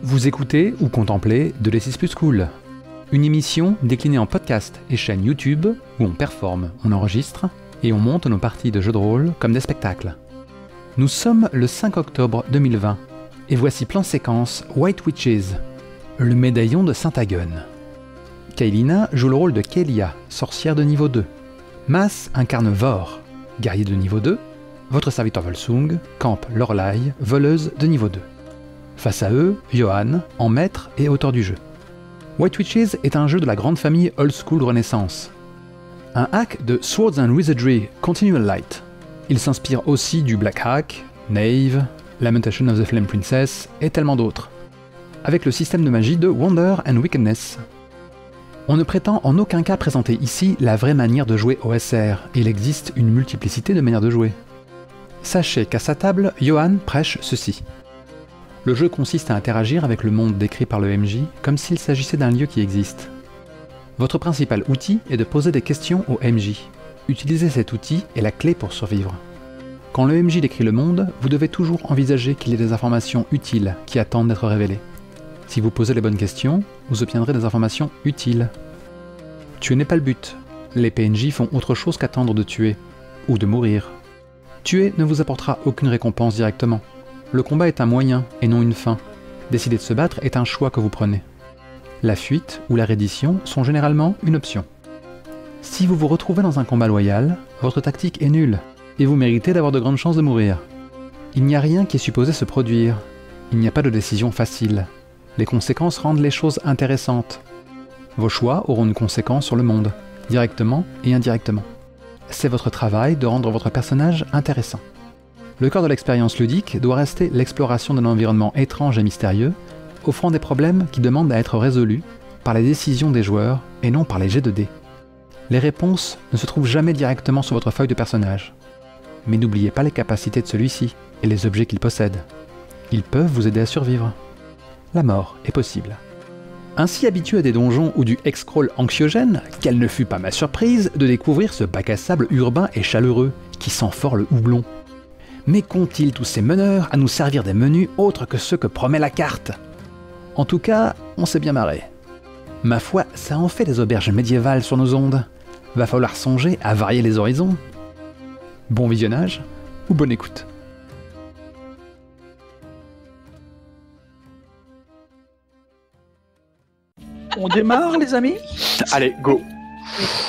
Vous écoutez ou contemplez De l'Essis Plus Cool, une émission déclinée en podcast et chaîne YouTube où on performe, on enregistre et on monte nos parties de jeux de rôle comme des spectacles. Nous sommes le 5 octobre 2020 et voici plan séquence White Witches, le médaillon de Saint-Agon. Kaelina joue le rôle de Kelia, sorcière de niveau 2. Mas incarne Vor, guerrier de niveau 2. Votre serviteur Volsung campe Lorelai, voleuse de niveau 2. Face à eux, Johan, en maître et auteur du jeu. White Witches est un jeu de la grande famille Old School Renaissance. Un hack de Swords and Wizardry Continual Light. Il s'inspire aussi du Black Hack, Knave, Lamentation of the Flame Princess et tellement d'autres. Avec le système de magie de Wonder and Wickedness. On ne prétend en aucun cas présenter ici la vraie manière de jouer OSR, il existe une multiplicité de manières de jouer. Sachez qu'à sa table, Johan prêche ceci. Le jeu consiste à interagir avec le monde décrit par le MJ comme s'il s'agissait d'un lieu qui existe. Votre principal outil est de poser des questions au MJ. Utiliser cet outil est la clé pour survivre. Quand le MJ décrit le monde, vous devez toujours envisager qu'il y ait des informations utiles qui attendent d'être révélées. Si vous posez les bonnes questions, vous obtiendrez des informations utiles. Tuer n'est pas le but. Les PNJ font autre chose qu'attendre de tuer, ou de mourir. Tuer ne vous apportera aucune récompense directement. Le combat est un moyen et non une fin. Décider de se battre est un choix que vous prenez. La fuite ou la reddition sont généralement une option. Si vous vous retrouvez dans un combat loyal, votre tactique est nulle, et vous méritez d'avoir de grandes chances de mourir. Il n'y a rien qui est supposé se produire. Il n'y a pas de décision facile. Les conséquences rendent les choses intéressantes. Vos choix auront une conséquence sur le monde, directement et indirectement. C'est votre travail de rendre votre personnage intéressant. Le cœur de l'expérience ludique doit rester l'exploration d'un environnement étrange et mystérieux, offrant des problèmes qui demandent à être résolus par les décisions des joueurs et non par les jets de dés. Les réponses ne se trouvent jamais directement sur votre feuille de personnage. Mais n'oubliez pas les capacités de celui-ci et les objets qu'il possède. Ils peuvent vous aider à survivre. La mort est possible. Ainsi habitué à des donjons ou du hex-crawl anxiogène, quelle ne fut pas ma surprise de découvrir ce bac à sable urbain et chaleureux qui sent fort le houblon. Mais qu'ont-ils tous ces meneurs à nous servir des menus autres que ceux que promet la carte? En tout cas, on s'est bien marré. Ma foi, ça en fait des auberges médiévales sur nos ondes. Va falloir songer à varier les horizons. Bon visionnage ou bonne écoute. On démarre, les amis? Allez, go.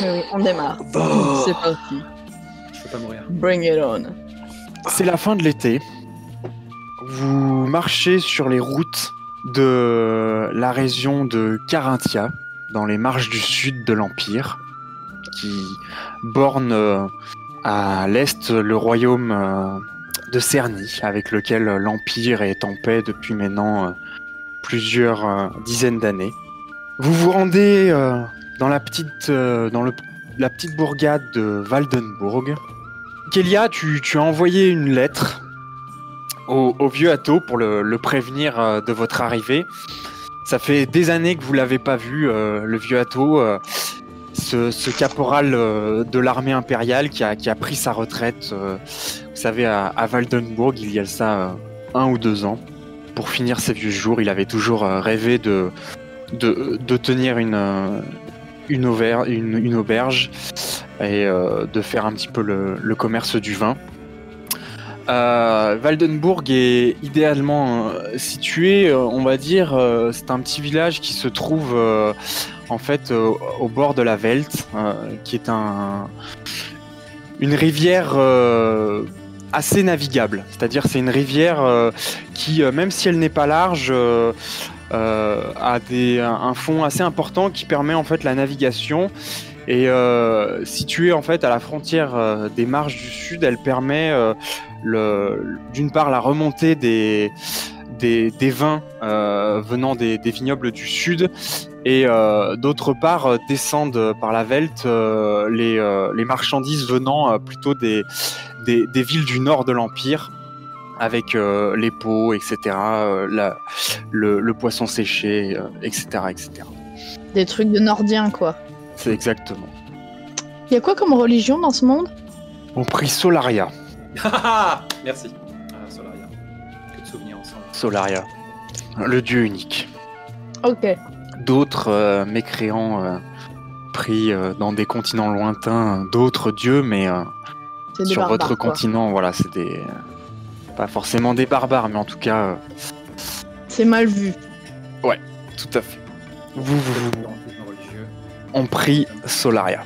Oui, on démarre. Oh. C'est parti. Je peux pas mourir. Bring it on. C'est la fin de l'été. Vous marchez sur les routes de la région de Carinthia, dans les marges du sud de l'Empire, qui borne à l'est le royaume de Cerny, avec lequel l'Empire est en paix depuis maintenant plusieurs dizaines d'années. Vous vous rendez dans la petite bourgade de Waldenburg. Kelia, tu as envoyé une lettre au vieux Atto pour le prévenir de votre arrivée. Ça fait des années que vous l'avez pas vu, le vieux Atto, ce caporal de l'armée impériale qui a pris sa retraite, vous savez, à Waldenburg il y a ça 1 ou 2 ans. Pour finir ses vieux jours, il avait toujours rêvé de tenir une auberge et de faire un petit peu le commerce du vin. Waldenburg est idéalement situé, on va dire, c'est un petit village qui se trouve en fait au bord de la Velt, qui est une rivière assez navigable. C'est-à-dire c'est une rivière qui, même si elle n'est pas large, a un fond assez important qui permet en fait la navigation. Et située en fait à la frontière des marges du sud, elle permet d'une part la remontée des vins venant des vignobles du sud, et d'autre part descendent par la Velt les marchandises venant plutôt des villes du nord de l'Empire, avec les pots, etc., le poisson séché, etc., etc. Des trucs de Nordiens, quoi. C'est exactement. Il y a quoi comme religion dans ce monde? On prie Solaria. Merci. Solaria. Que de souvenirs ensemble. Solaria. le dieu unique. Ok. D'autres mécréants pris dans des continents lointains, d'autres dieux, mais C'est des sur barbares, votre quoi. continent, voilà, c'est des... pas forcément des barbares, mais en tout cas, C'est mal vu. tout à fait. Vous religieux. on prie Solaria.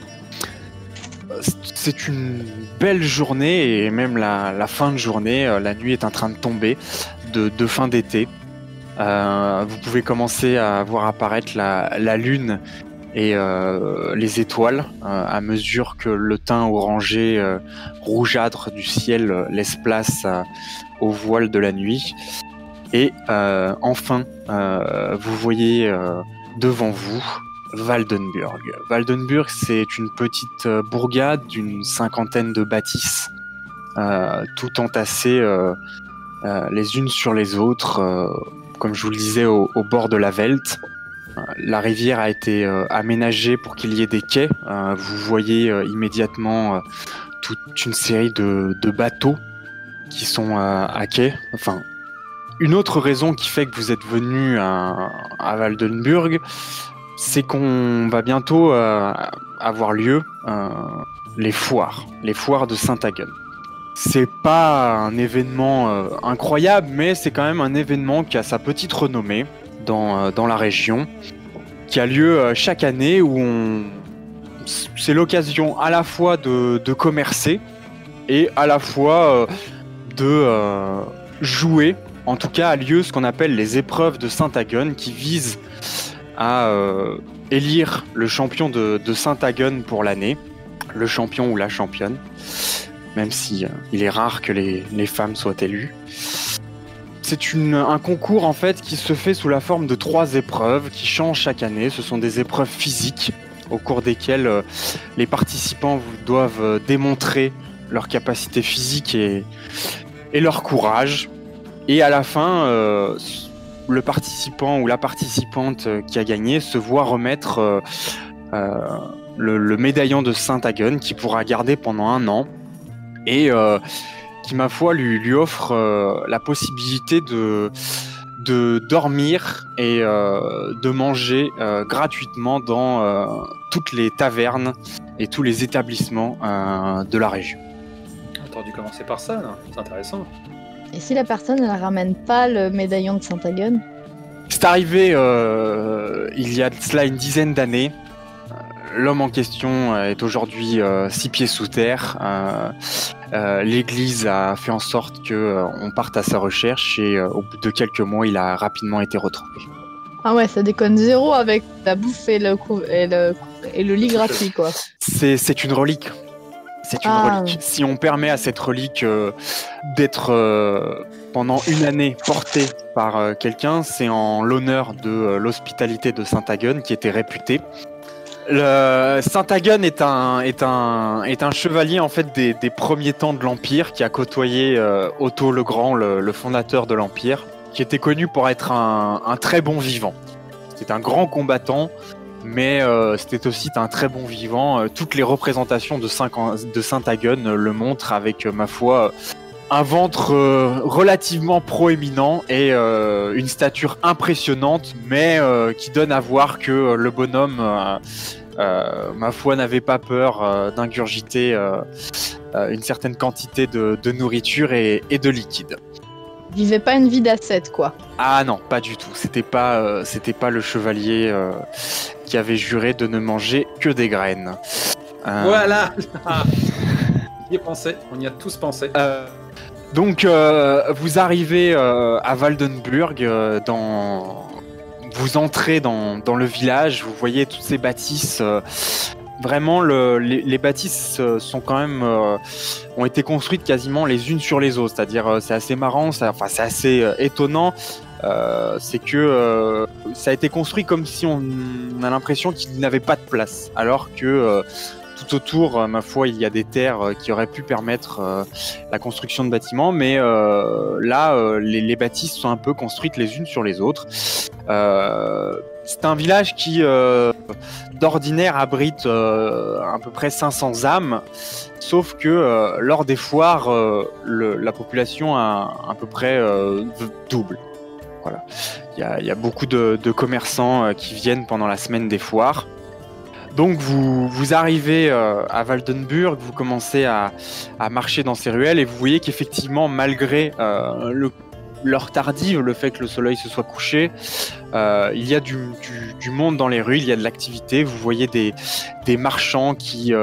C'est une belle journée et même la fin de journée, la nuit est en train de tomber de fin d'été. Vous pouvez commencer à voir apparaître la lune et les étoiles à mesure que le teint orangé rougeâtre du ciel laisse place au voile de la nuit. Et enfin, vous voyez devant vous Valdenburg. Valdenburg, c'est une petite bourgade d'une 50aine de bâtisses, tout entassées les unes sur les autres, comme je vous le disais, au bord de la Velte. La rivière a été aménagée pour qu'il y ait des quais. Vous voyez immédiatement toute une série de bateaux qui sont à quai. Enfin, une autre raison qui fait que vous êtes venu à Valdenburg, c'est qu'on va bientôt avoir lieu les foires de Saint-Hagen. C'est pas un événement incroyable, mais c'est quand même un événement qui a sa petite renommée dans la région, qui a lieu chaque année, où c'est l'occasion à la fois de commercer et à la fois de jouer. En tout cas, a lieu ce qu'on appelle les épreuves de Saint-Hagen, qui visent à élire le champion de Saint-Hagen pour l'année, le champion ou la championne, même si il est rare que les femmes soient élues. C'est un concours en fait qui se fait sous la forme de 3 épreuves qui changent chaque année. Ce sont des épreuves physiques au cours desquelles les participants doivent démontrer leur capacité physique et leur courage. Et à la fin, le participant ou la participante qui a gagné se voit remettre le médaillon de Saint-Hagen qu'il pourra garder pendant 1 an et qui, ma foi, lui offre la possibilité de dormir et de manger gratuitement dans toutes les tavernes et tous les établissements de la région. T'aurais dû commencer par ça, là. C'est intéressant. Et si la personne ne ramène pas le médaillon de Saint-Hagen? C'est arrivé il y a de cela une dizaine d'années. L'homme en question est aujourd'hui 6 pieds sous terre. L'église a fait en sorte qu'on parte à sa recherche et au bout de quelques mois, il a rapidement été retrouvé. Ah ouais, ça déconne zéro avec la bouffe et le lit gratuit, quoi. C'est une relique. C'est une relique. Si on permet à cette relique d'être pendant 1 année portée par quelqu'un, c'est en l'honneur de l'hospitalité de Saint-Hagen qui était réputée. Saint-Hagen est un chevalier en fait des premiers temps de l'Empire qui a côtoyé Otto le Grand, le fondateur de l'Empire, qui était connu pour être un très bon vivant. C'était un grand combattant, mais c'était aussi un très bon vivant. Toutes les représentations de Saint-Hagen le montrent avec, ma foi, un ventre relativement proéminent et une stature impressionnante, mais qui donne à voir que le bonhomme, ma foi, n'avait pas peur d'ingurgiter une certaine quantité de nourriture et de liquide. Vivait pas une vie d'ascète, quoi. Ah non, pas du tout. C'était pas le chevalier qui avait juré de ne manger que des graines. Voilà. On y a pensé, on y a tous pensé. Donc, vous arrivez à Valdenburg, vous entrez dans le village, vous voyez toutes ces bâtisses. Vraiment, les bâtisses sont quand même ont été construites quasiment les unes sur les autres. C'est-à-dire, c'est assez marrant, c'est assez étonnant. C'est que ça a été construit comme si on a l'impression qu'il n'avait pas de place, alors que tout autour, ma foi, il y a des terres qui auraient pu permettre la construction de bâtiments, mais là, les bâtisses sont un peu construites les unes sur les autres. C'est un village qui, d'ordinaire, abrite à peu près 500 âmes, sauf que lors des foires, la population a à peu près double. Voilà. y a beaucoup de commerçants qui viennent pendant la semaine des foires. Donc vous arrivez à Valdenburg, vous commencez à marcher dans ces ruelles et vous voyez qu'effectivement, malgré l'heure tardive, le fait que le soleil se soit couché, il y a du monde dans les rues, il y a de l'activité. Vous voyez des marchands qui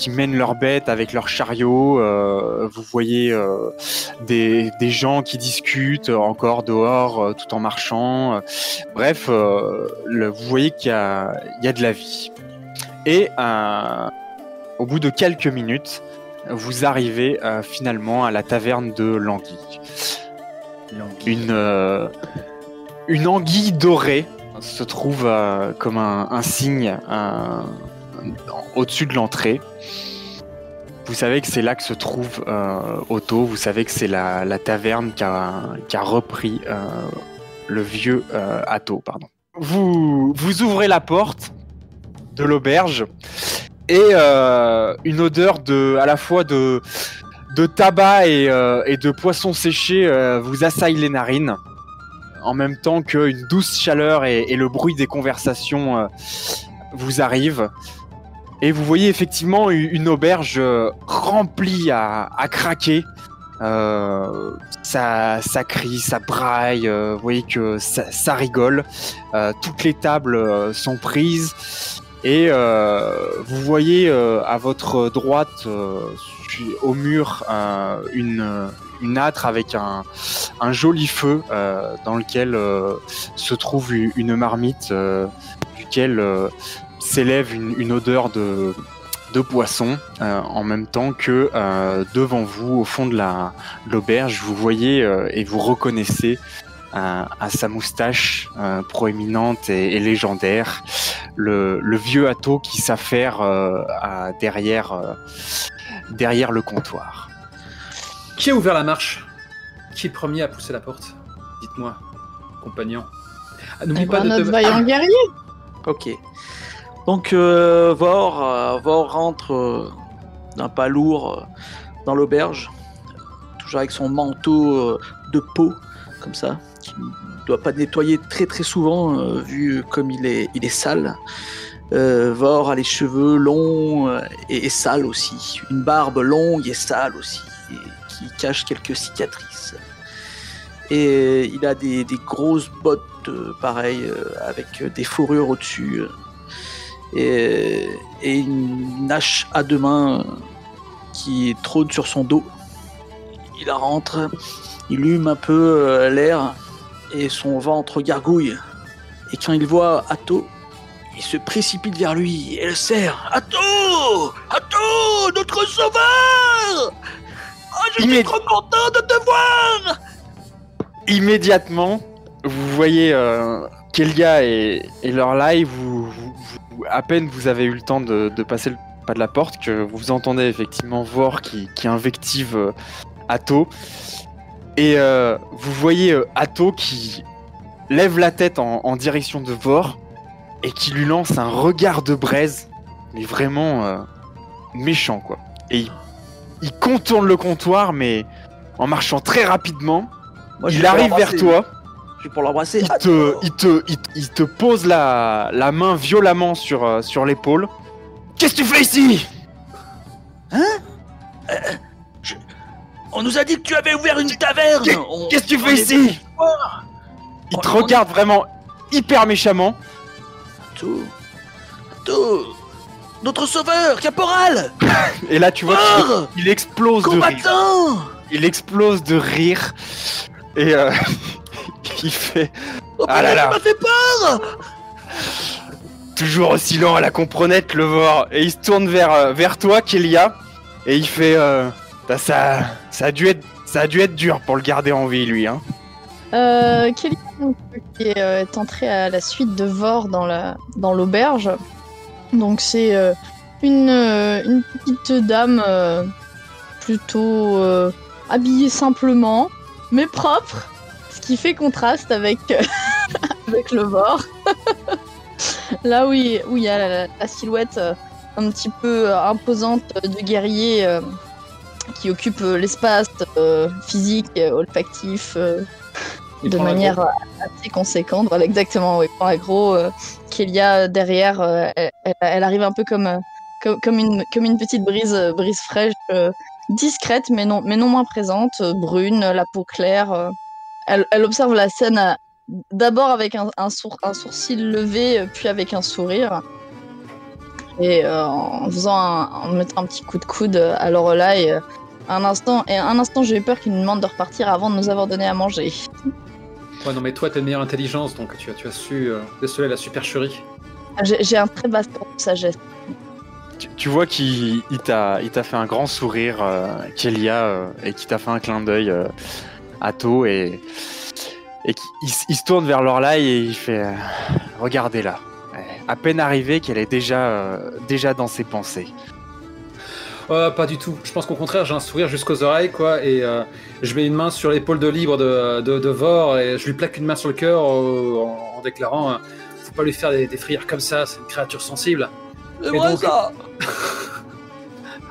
mènent leurs bêtes avec leurs chariots. Vous voyez des gens qui discutent encore dehors tout en marchant. Bref, vous voyez qu'il y a de la vie. Et au bout de quelques minutes, vous arrivez finalement à la taverne de l'Anguille. Une anguille dorée se trouve comme un signe au-dessus de l'entrée. Vous savez que c'est là que se trouve Otto. Vous savez que c'est la taverne qui a repris le vieux Atto, pardon. Vous ouvrez la porte de l'auberge et une odeur à la fois de tabac et de poissons séchés vous assaille les narines, en même temps qu'une douce chaleur et le bruit des conversations vous arrivent. Et vous voyez effectivement une auberge remplie à craquer. Ça crie, ça braille, vous voyez que ça rigole. Toutes les tables sont prises. Et vous voyez à votre droite, au mur, une âtre avec un joli feu dans lequel se trouve une marmite duquel s'élève une odeur de poisson, en même temps que devant vous, au fond de l'auberge, vous voyez et vous reconnaissez à sa moustache proéminente et légendaire le vieux Atto qui s'affaire derrière le comptoir. Qui a ouvert la marche? Qui est le premier à pousser la porte? Dites-moi, compagnon. N'oublie pas de notre vaillant guerrier. Ok. Donc Vor rentre d'un pas lourd dans l'auberge, toujours avec son manteau de peau, comme ça, qui ne doit pas nettoyer très très souvent, vu comme il est sale. Vor a les cheveux longs et sales aussi, une barbe longue et sale aussi, qui cache quelques cicatrices. Et il a des grosses bottes pareilles, avec des fourrures au-dessus, et une hache à deux mains qui trône sur son dos. Il rentre, il hume un peu l'air et son ventre gargouille. Et quand il voit Atto, il se précipite vers lui et le serre. « Atto! Atto! Notre sauveur! Oh, je suis trop content de te voir !» Immédiatement, vous voyez Kélia et Lorelai, à peine vous avez eu le temps de passer le pas de la porte que vous entendez effectivement Vor qui invective Atto. Et vous voyez Atto qui lève la tête en direction de Vor et qui lui lance un regard de braise, mais vraiment méchant, quoi. Et il contourne le comptoir, mais en marchant très rapidement. Moi, il arrive vers toi. Je suis pour l'embrasser. Il te pose la main violemment sur l'épaule. Qu'est-ce que tu fais ici? Hein? On nous a dit que tu avais ouvert une taverne. Qu'est-ce que tu fais ici? Il te regarde vraiment hyper méchamment. Atto, notre sauveur, caporal. Et là, tu vois qu'il explose de rire. Il explose de rire. Et il fait... Ah là là, tu m'as fait peur. Toujours aussi lent à la comprenette, le Vor. Et il se tourne vers toi, Kélia. Et il fait... ça a dû être dur pour le garder en vie, lui, hein. Kélia, qui est entrée à la suite de Vor dans l'auberge. Donc c'est une petite dame plutôt habillée simplement, mais propre, ce qui fait contraste avec, avec le Vor. Là où il y a la silhouette un petit peu imposante de guerrier qui occupe l'espace physique, olfactif, de manière assez conséquente. Voilà, exactement. Oui, il prend l'aggro. Kélia derrière, elle arrive un peu comme une petite brise fraîche, discrète mais non moins présente, brune, la peau claire. Elle observe la scène d'abord avec un sourcil levé, puis avec un sourire. Et en mettant un petit coup de coude à Lorelai, un instant, j'ai eu peur qu'il nous demande de repartir avant de nous avoir donné à manger. Ouais, non, mais toi, t'as une meilleure intelligence, donc tu as su déceler la supercherie. J'ai un très vaste temps de sagesse. Tu vois qu'il t'a fait un grand sourire, Kélia, et qu'il t'a fait un clin d'œil, Atto, et qu'il se tourne vers Lorelai et il fait regardez là. À peine arrivée qu'elle est déjà dans ses pensées. Pas du tout. Je pense qu'au contraire, j'ai un sourire jusqu'aux oreilles, quoi, et je mets une main sur l'épaule de libre de Vor et je lui plaque une main sur le cœur en déclarant faut pas lui faire des frayeurs comme ça, c'est une créature sensible. C'est vrai ça.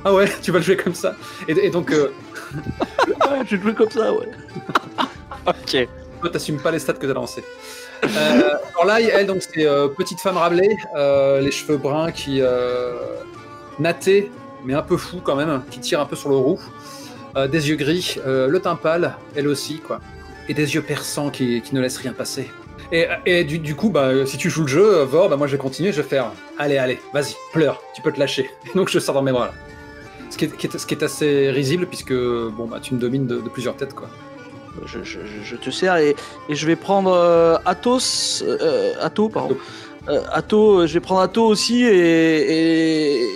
Ah ouais, tu vas le jouer comme ça. Et donc ouais, je vais le jouer comme ça, ouais. Ok. Toi, t'assumes pas les stats que t'as lancés. Alors là, elle, donc, c'est petite femme râblée, les cheveux bruns qui nattés, mais un peu fou quand même, qui tire un peu sur le roux, des yeux gris, le teint pâle, elle aussi, quoi, et des yeux perçants qui ne laissent rien passer. Et du coup, bah, si tu joues le jeu, Vor, bah, moi je vais continuer, je vais faire allez, vas-y, pleure, tu peux te lâcher. Et donc je sors dans mes bras là. Ce qui est assez risible, puisque bon, bah, tu me domines de plusieurs têtes, quoi. Je te sers et je vais prendre Atto, je vais prendre Atto aussi et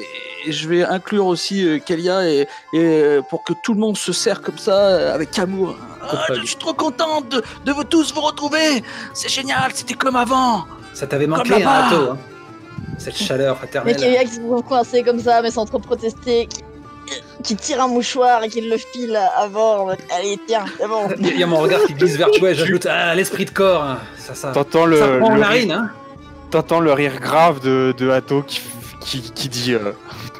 je vais inclure aussi Kélia et pour que tout le monde se serre comme ça avec amour. Je suis trop contente de vous tous vous retrouver. C'est génial, c'était comme avant. Ça t'avait manqué, hein, Atto, hein. Cette chaleur fraternelle. Mais Kélia qui se trouve coincé comme ça, mais sans trop protester, qui tire un mouchoir et qui le file à Vor. Allez, tiens, c'est bon. Il y a mon regard qui glisse vers toi et j'ajoute l'esprit de corps. Hein. Ça T'entends ça prend le narine, hein. T'entends le rire grave de Atto qui dit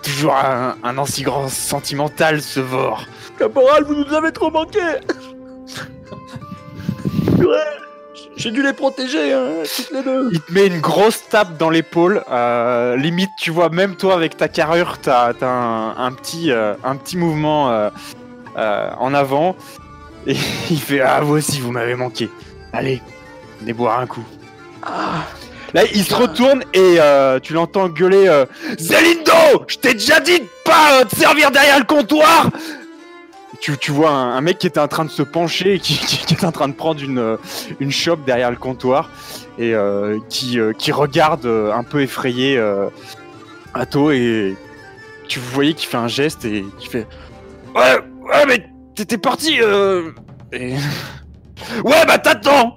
toujours un aussi grand sentimental, ce Vor. Caporal, vous nous avez trop manqué. Ouais, j'ai dû les protéger, hein, toutes les deux. Il te met une grosse tape dans l'épaule. Limite, tu vois, même toi avec ta carrure, t'as un petit mouvement en avant. Et il fait vous aussi, vous m'avez manqué. Allez, venez boire un coup. Là, il se retourne et tu l'entends gueuler Zelindo, je t'ai déjà dit de pas te servir derrière le comptoir. Tu vois un mec qui était en train de se pencher et qui est en train de prendre une chope derrière le comptoir et qui regarde un peu effrayé Atto, et tu voyais qu'il fait un geste et qui fait ouais mais t'étais parti et... ouais bah t'attends.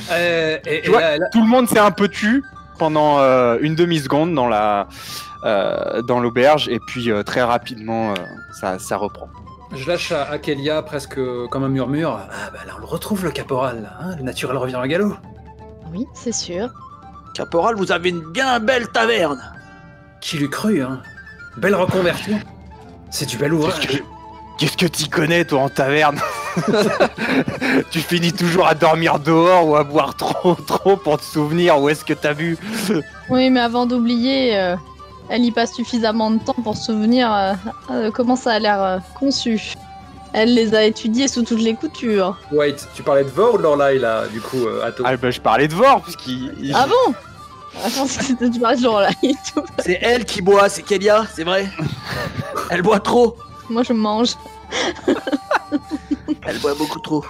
Tu vois, tout le monde s'est un peu tu pendant une demi-seconde dans l'auberge et puis très rapidement ça reprend. Je lâche à Kélia presque comme un murmure. Ah bah là on le retrouve, le caporal, là, hein, le naturel revient au galop. Oui, c'est sûr. Caporal, vous avez une bien belle taverne. Qui l'eût cru, hein. Belle reconversion. C'est du bel ouvrage. Qu'est-ce que t'y connais, toi, en taverne? Tu finis toujours à dormir dehors ou à boire trop pour te souvenir où est-ce que t'as bu. Oui, mais avant d'oublier, elle y passe suffisamment de temps pour se souvenir comment ça a l'air conçu. Elle les a étudiés sous toutes les coutures. Wait, tu parlais de Vor ou de Lorelai, là, du coup, Atto? Ah bah je parlais de Vor, puisqu'il... Ah bon? Je pense que tu parlais de Lorelai et tout. C'est elle qui boit, c'est Kélia, c'est vrai. Elle boit trop. Moi, je mange. Elle boit beaucoup trop.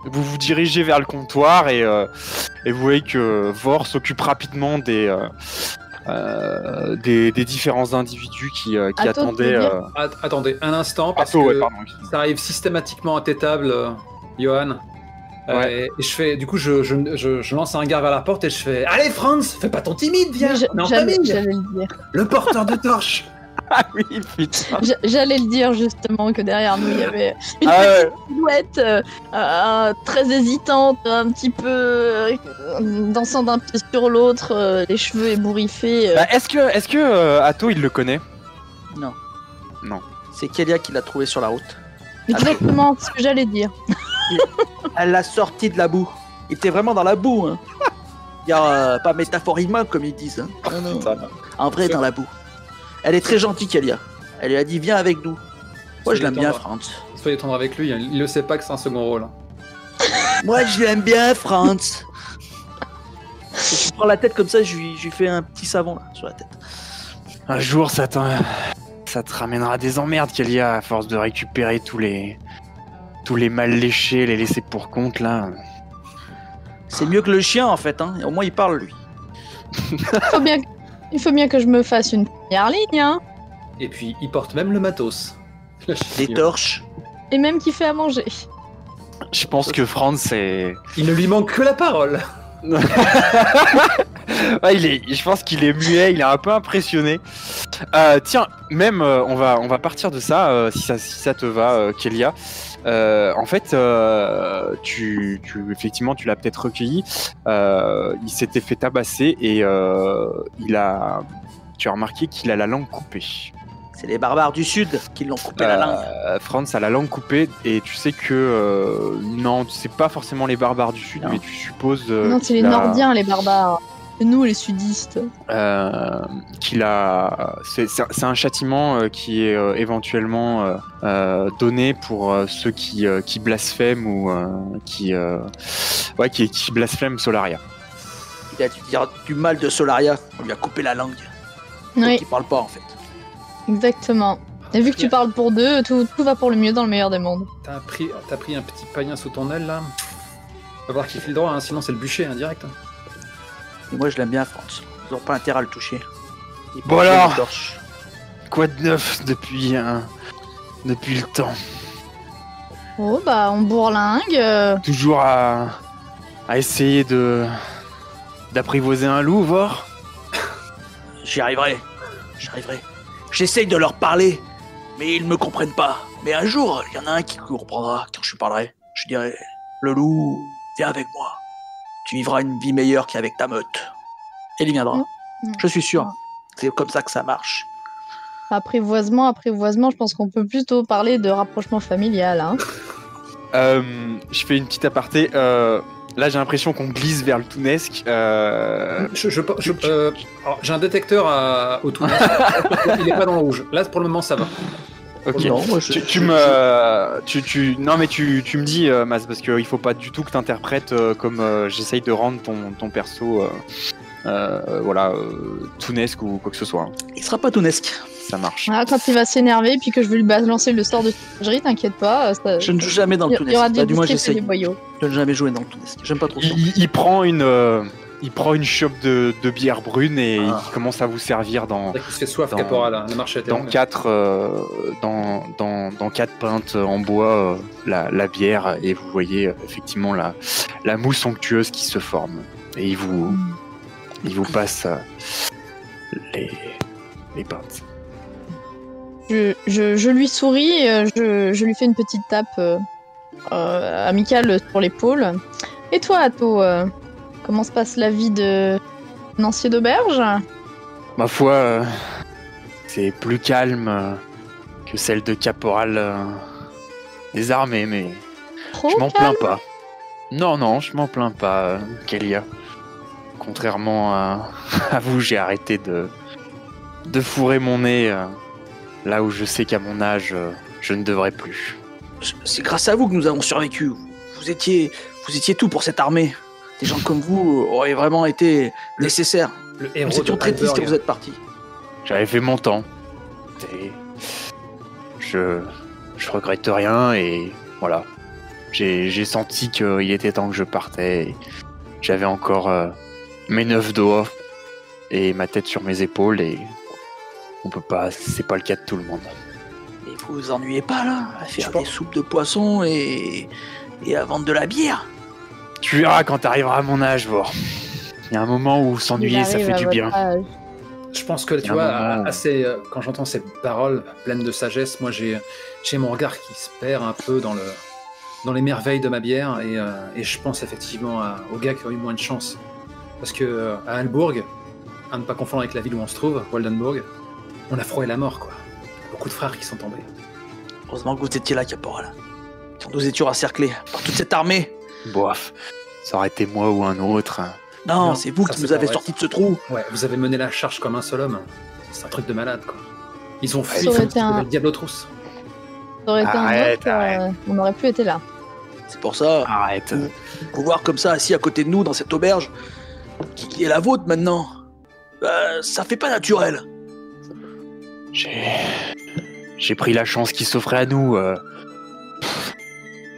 Vous vous dirigez vers le comptoir et vous voyez que Vor s'occupe rapidement des différents individus qui attendaient... Attendez un instant, parce que ça arrive systématiquement à tes tables, Johan. Ouais. Et je fais, du coup, je lance un regard vers la porte et je fais allez, Franz, fais pas ton timide, viens, on est en famille. J'allais le dire. Le porteur de torche. Ah oui, putain. J'allais le dire justement que derrière nous il y avait une petite silhouette très hésitante, un petit peu dansant d'un pied sur l'autre, les cheveux ébouriffés. Bah, est-ce que Atto il le connaît? Non. C'est Kélia qui l'a trouvé sur la route. Exactement ce que j'allais dire. Elle l'a sorti de la boue. Il était vraiment dans la boue. Hein. Il y a pas métaphoriquement comme ils disent. Hein. Non, non. En vrai, dans la boue. Elle est très gentille, Kélia. Elle lui a dit viens avec nous. Moi, je l'aime bien, Franz. Soyez tendre avec lui, il ne sait pas que c'est un second rôle. Moi, je l'aime bien, Franz. Si tu prends la tête comme ça, je lui fais un petit savon là, sur la tête. Un jour, ça te ramènera des emmerdes, Kélia, à force de récupérer tous les mal léchés, les laissés pour compte, là. C'est mieux que le chien, en fait. Hein. Au moins, il parle, lui. Il faut bien que je me fasse une première ligne, hein. Et puis, il porte même le matos. Des torches. Et même qu'il fait à manger. Je pense que Franz, c'est... Il ne lui manque que la parole. Ouais, je pense qu'il est muet, il est un peu impressionné. Tiens, même, on va partir de ça, si ça te va, Kélia. En fait, effectivement, tu l'as peut-être recueilli. Il s'était fait tabasser et tu as remarqué qu'il a la langue coupée. C'est les barbares du Sud qui l'ont coupé la langue. Franz a la langue coupée et tu sais que non, c'est pas forcément les barbares du Sud, non. Mais tu supposes. Non, c'est les Nordiens, les barbares. C'est nous, les sudistes. C'est un châtiment qui est éventuellement donné pour ceux qui blasphèment ou qui blasphèment Solaria. Il a dû dire du mal de Solaria. On lui a coupé la langue. Oui. Donc il parle pas en fait. Exactement. Et vu que tu parles pour deux, tout va pour le mieux dans le meilleur des mondes. T'as pris un petit païen sous ton aile là. Va voir qu'il file droit, hein, sinon c'est le bûcher, hein, direct. Hein. Et moi je l'aime bien, Franz. Ils n'ont pas intérêt à le toucher. Bon alors, quoi de neuf depuis le temps? Oh bah on bourlingue. Toujours à essayer d'apprivoiser un loup, Vor? J'y arriverai. J'essaye de leur parler, mais ils me comprennent pas. Mais un jour, il y en a un qui comprendra quand je lui parlerai. Je dirai, le loup, viens avec moi. Tu vivras une vie meilleure qu'avec ta meute. Et il viendra. Je suis sûr. C'est comme ça que ça marche. Apprivoisement, je pense qu'on peut plutôt parler de rapprochement familial. Hein. Je fais une petite aparté. Là, j'ai l'impression qu'on glisse vers le Tounesque. J'ai un détecteur au Tounesque. Il est pas dans le rouge. Là, pour le moment, ça va. Ok. Non, moi, tu me dis, Mas, parce qu'il faut pas du tout que t'interprètes comme j'essaye de rendre ton perso, Tounesque ou quoi que ce soit. Hein. Il sera pas Tounesque. Ça marche. Ah, quand il va s'énerver, puis que je vais lui balancer le sort de sauvagerie, t'inquiète pas. Je ne joue jamais dans le Tounesque. Il y aura des du moins, j'essaie. j'essaye. Je n'ai jamais joué dans le Tounesque. J'aime pas trop ça. Il prend une chope de bière brune et il commence à vous servir dans. Il se fait soif, caporal. Hein. Le marché dans 4 pintes en bois la bière et vous voyez effectivement la mousse onctueuse qui se forme et il vous passe les pintes. Je lui souris, je lui fais une petite tape amicale sur l'épaule. Et toi, Atto, comment se passe la vie de lancier d'auberge? Ma foi, c'est plus calme que celle de caporal des armées, mais Trop je m'en calme. plains pas. Non, je m'en plains pas, Kélia. Contrairement à vous, j'ai arrêté de fourrer mon nez là où je sais qu'à mon âge, je ne devrais plus. C'est grâce à vous que nous avons survécu. Vous étiez tout pour cette armée. Des gens comme vous auraient vraiment été nécessaires. Le héros Nous étions très tristes que vous êtes partis. J'avais fait mon temps. Et je regrette rien et voilà. J'ai senti qu'il était temps que je partais. Et j'avais encore mes 9 doigts et ma tête sur mes épaules et on peut pas, c'est pas le cas de tout le monde. Et vous vous ennuyez pas là, à faire des soupes de poisson et à vendre de la bière? Tu verras quand t'arriveras à mon âge, Vor. Il y a un moment où s'ennuyer, ça fait du bien. Je pense que tu vois, quand j'entends ces paroles pleines de sagesse, moi j'ai mon regard qui se perd un peu dans les merveilles de ma bière et je pense effectivement aux gars qui ont eu moins de chance. Parce que à Albourg, à ne pas confondre avec la ville où on se trouve, Waldenburg, on a frôlé la mort, quoi. Beaucoup de frères qui sont tombés. Heureusement que vous étiez là, caporal. Si nous étions encerclés par toute cette armée. Bof, ça aurait été moi ou un autre. Non, c'est vous ça, qui c'est nous avez pas vrai. sortis de ce trou. Ouais, vous avez mené la charge comme un seul homme. C'est un truc de malade, quoi. Ils ont fui Ça aurait comme été si un- c'était le diable aux trousses. Ça aurait été Arrête, un autre, on n'aurait plus été là. C'est pour ça, Arrête. vous voir comme ça, assis à côté de nous dans cette auberge, qui est la vôtre maintenant, ça fait pas naturel. J'ai pris la chance qui s'offrait à nous.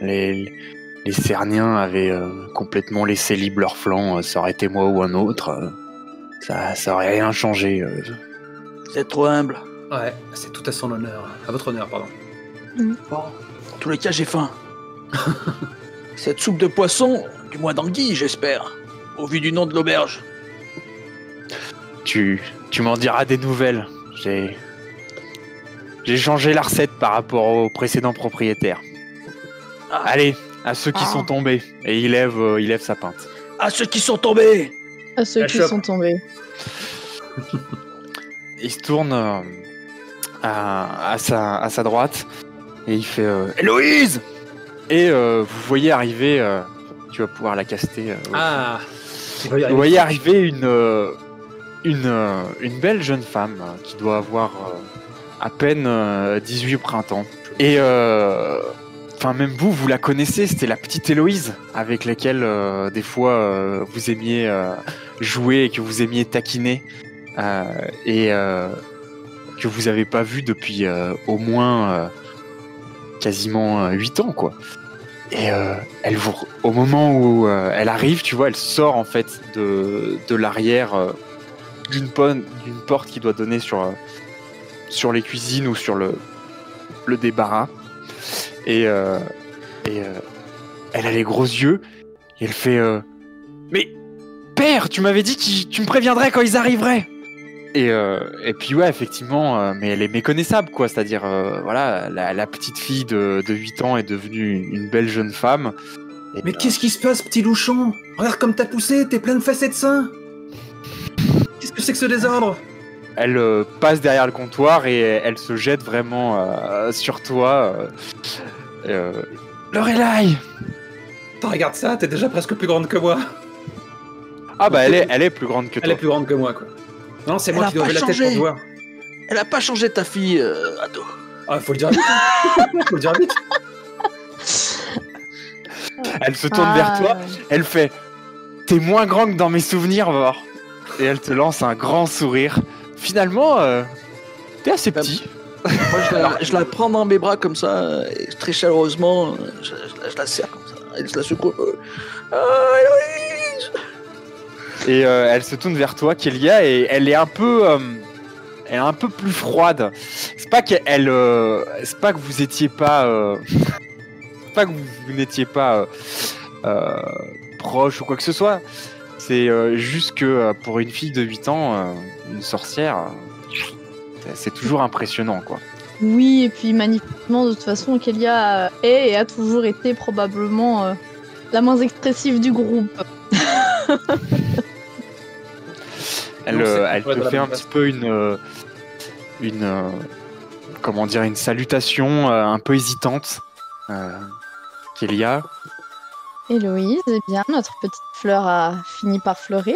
Les Cerniens avaient complètement laissé libre leur flanc. Ça aurait été moi ou un autre. Ça aurait rien changé. Vous êtes trop humble. Ouais, c'est tout à son honneur. À votre honneur, pardon. Bon, dans tous les cas, j'ai faim. Cette soupe de poisson, du moins d'anguille, j'espère, au vu du nom de l'auberge. Tu m'en diras des nouvelles. J'ai changé la recette par rapport au précédent propriétaire. Ah. Allez, à ceux qui Ah. sont tombés. Et il lève sa pinte. À ceux qui sont tombés. À ceux La qui chope. sont tombés. Il se tourne à sa droite et il fait Héloïse. Et vous voyez arriver, tu vas pouvoir la caster. Ah, il va y Vous arriver. voyez arriver une belle jeune femme qui doit avoir à peine 18 printemps. Et enfin même vous la connaissez, c'était la petite Héloïse avec laquelle des fois vous aimiez jouer et que vous aimiez taquiner et que vous avez pas vu depuis au moins quasiment 8 ans quoi. Et au moment où elle arrive, tu vois, elle sort en fait de l'arrière d'une porte qui doit donner sur les cuisines ou sur le débarras. Et elle a les gros yeux et elle fait mais père, tu m'avais dit que tu me préviendrais quand ils arriveraient. Et puis ouais, effectivement, mais elle est méconnaissable, quoi. C'est-à-dire, voilà, la petite fille de 8 ans est devenue une belle jeune femme. Et Mais qu'est-ce qui se passe, petit louchon? Regarde comme t'as poussé, t'es plein de fesses et de seins. Qu'est-ce que c'est que ce désordre? elle passe derrière le comptoir et elle se jette vraiment sur toi. Lorelai! Attends, regarde ça, t'es déjà presque plus grande que moi. Ah bah elle est plus grande que Elle est toi. plus grande que moi, quoi. Non, c'est Elle moi a qui dois pas lever la tête changé. pour te voir. Elle a pas changé ta fille, ado. Ah, faut le dire vite. Hein. Faut le dire vite. Elle se tourne vers toi, elle fait t'es moins grand que dans mes souvenirs, Vor. Et elle te lance un grand sourire. Finalement, t'es assez petit. Moi, je la prends dans mes bras comme ça, et très chaleureusement, je la serre comme ça, et je la secoue. Héloïse. Et elle se tourne vers toi, Kélia, et elle est un peu plus froide. C'est pas qu'elle, c'est pas que vous étiez pas, c'est pas que vous n'étiez pas proche ou quoi que ce soit. C'est juste que pour une fille de 8 ans, une sorcière, c'est toujours impressionnant, quoi. Oui, et puis manifestement, de toute façon, Kélia est et a toujours été probablement la moins expressive du groupe. Elle, Non, c'est elle pour être te dans fait la un bonne petit peu comment dire, une salutation un peu hésitante, Kélia. Héloïse, eh bien, notre petite fleur a fini par fleurir.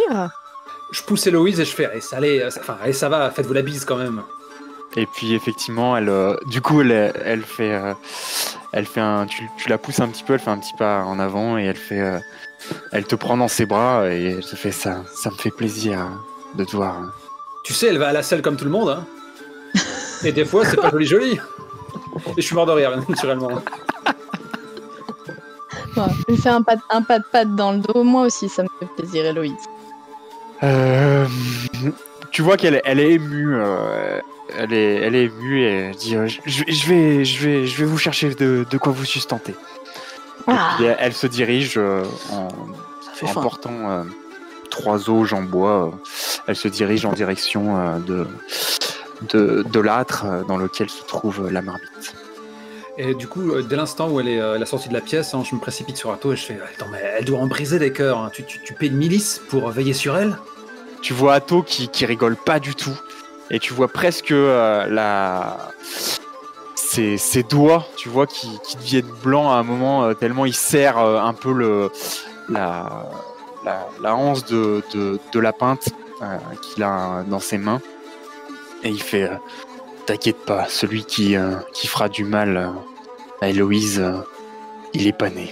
Je pousse Héloïse et je fais, allez, ça va, faites-vous la bise quand même. Et puis effectivement, elle fait tu la pousses un petit peu, elle fait un petit pas en avant et elle te prend dans ses bras et elle te fait ça me fait plaisir de te voir. Tu sais, elle va à la selle comme tout le monde, hein. Et des fois, c'est pas joli. Et je suis mort de rire, naturellement. Voilà. Je lui fais un pas de patte dans le dos. Moi aussi, ça me fait plaisir, Héloïse. Tu vois qu'elle est émue. Elle est émue et elle dit je vais vous chercher de quoi vous sustenter. Ah. Et elle se dirige en Ça fait faim. portant 3 auges en bois. Elle se dirige en direction de l'âtre dans lequel se trouve la marmite. Et du coup, dès l'instant où elle est à la sortie de la pièce, hein, je me précipite sur Atto et je fais, attends, mais elle doit en briser des cœurs. Hein. Tu payes une milice pour veiller sur elle? Tu vois Atto qui rigole pas du tout. Et tu vois presque ses doigts, tu vois, qui deviennent blancs à un moment, tellement il serre un peu la anse de la pinte qu'il a dans ses mains. Et il fait t'inquiète pas, celui qui fera du mal à Héloïse, il est pas né.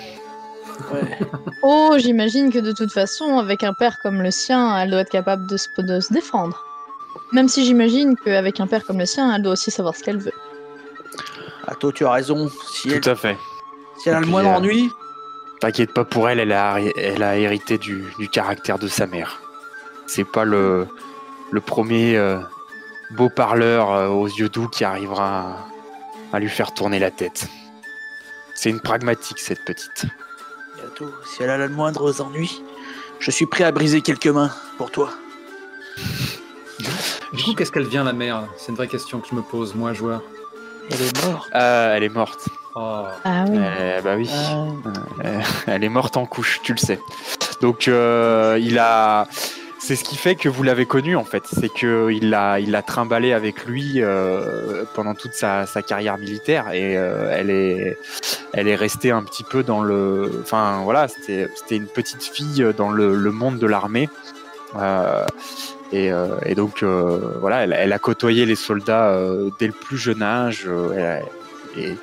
Ouais. Oh, j'imagine que de toute façon, avec un père comme le sien, elle doit être capable de se défendre. Même si j'imagine qu'avec un père comme le sien, elle doit aussi savoir ce qu'elle veut. Toi, tu as raison. Si Tout à fait. elle a le moindre ennui, T'inquiète pas pour elle, elle a hérité du caractère de sa mère. C'est pas le premier beau parleur aux yeux doux qui arrivera à lui faire tourner la tête. C'est une pragmatique, cette petite. bientôt, si elle a le moindre ennui, je suis prêt à briser quelques mains pour toi. Du coup, qu'est-ce qu'elle vient, la mère? C'est une vraie question que je me pose, moi, joueur. Elle est morte. Elle est morte. Oh. Ah oui. Bah oui. Elle est morte en couche, tu le sais. Donc il a. C'est ce qui fait que vous l'avez connu en fait. C'est que il l'a trimballé avec lui pendant toute sa carrière militaire et elle est restée un petit peu dans le. Enfin voilà, c'était une petite fille dans le monde de l'armée. Et donc voilà, elle a côtoyé les soldats dès le plus jeune âge. Et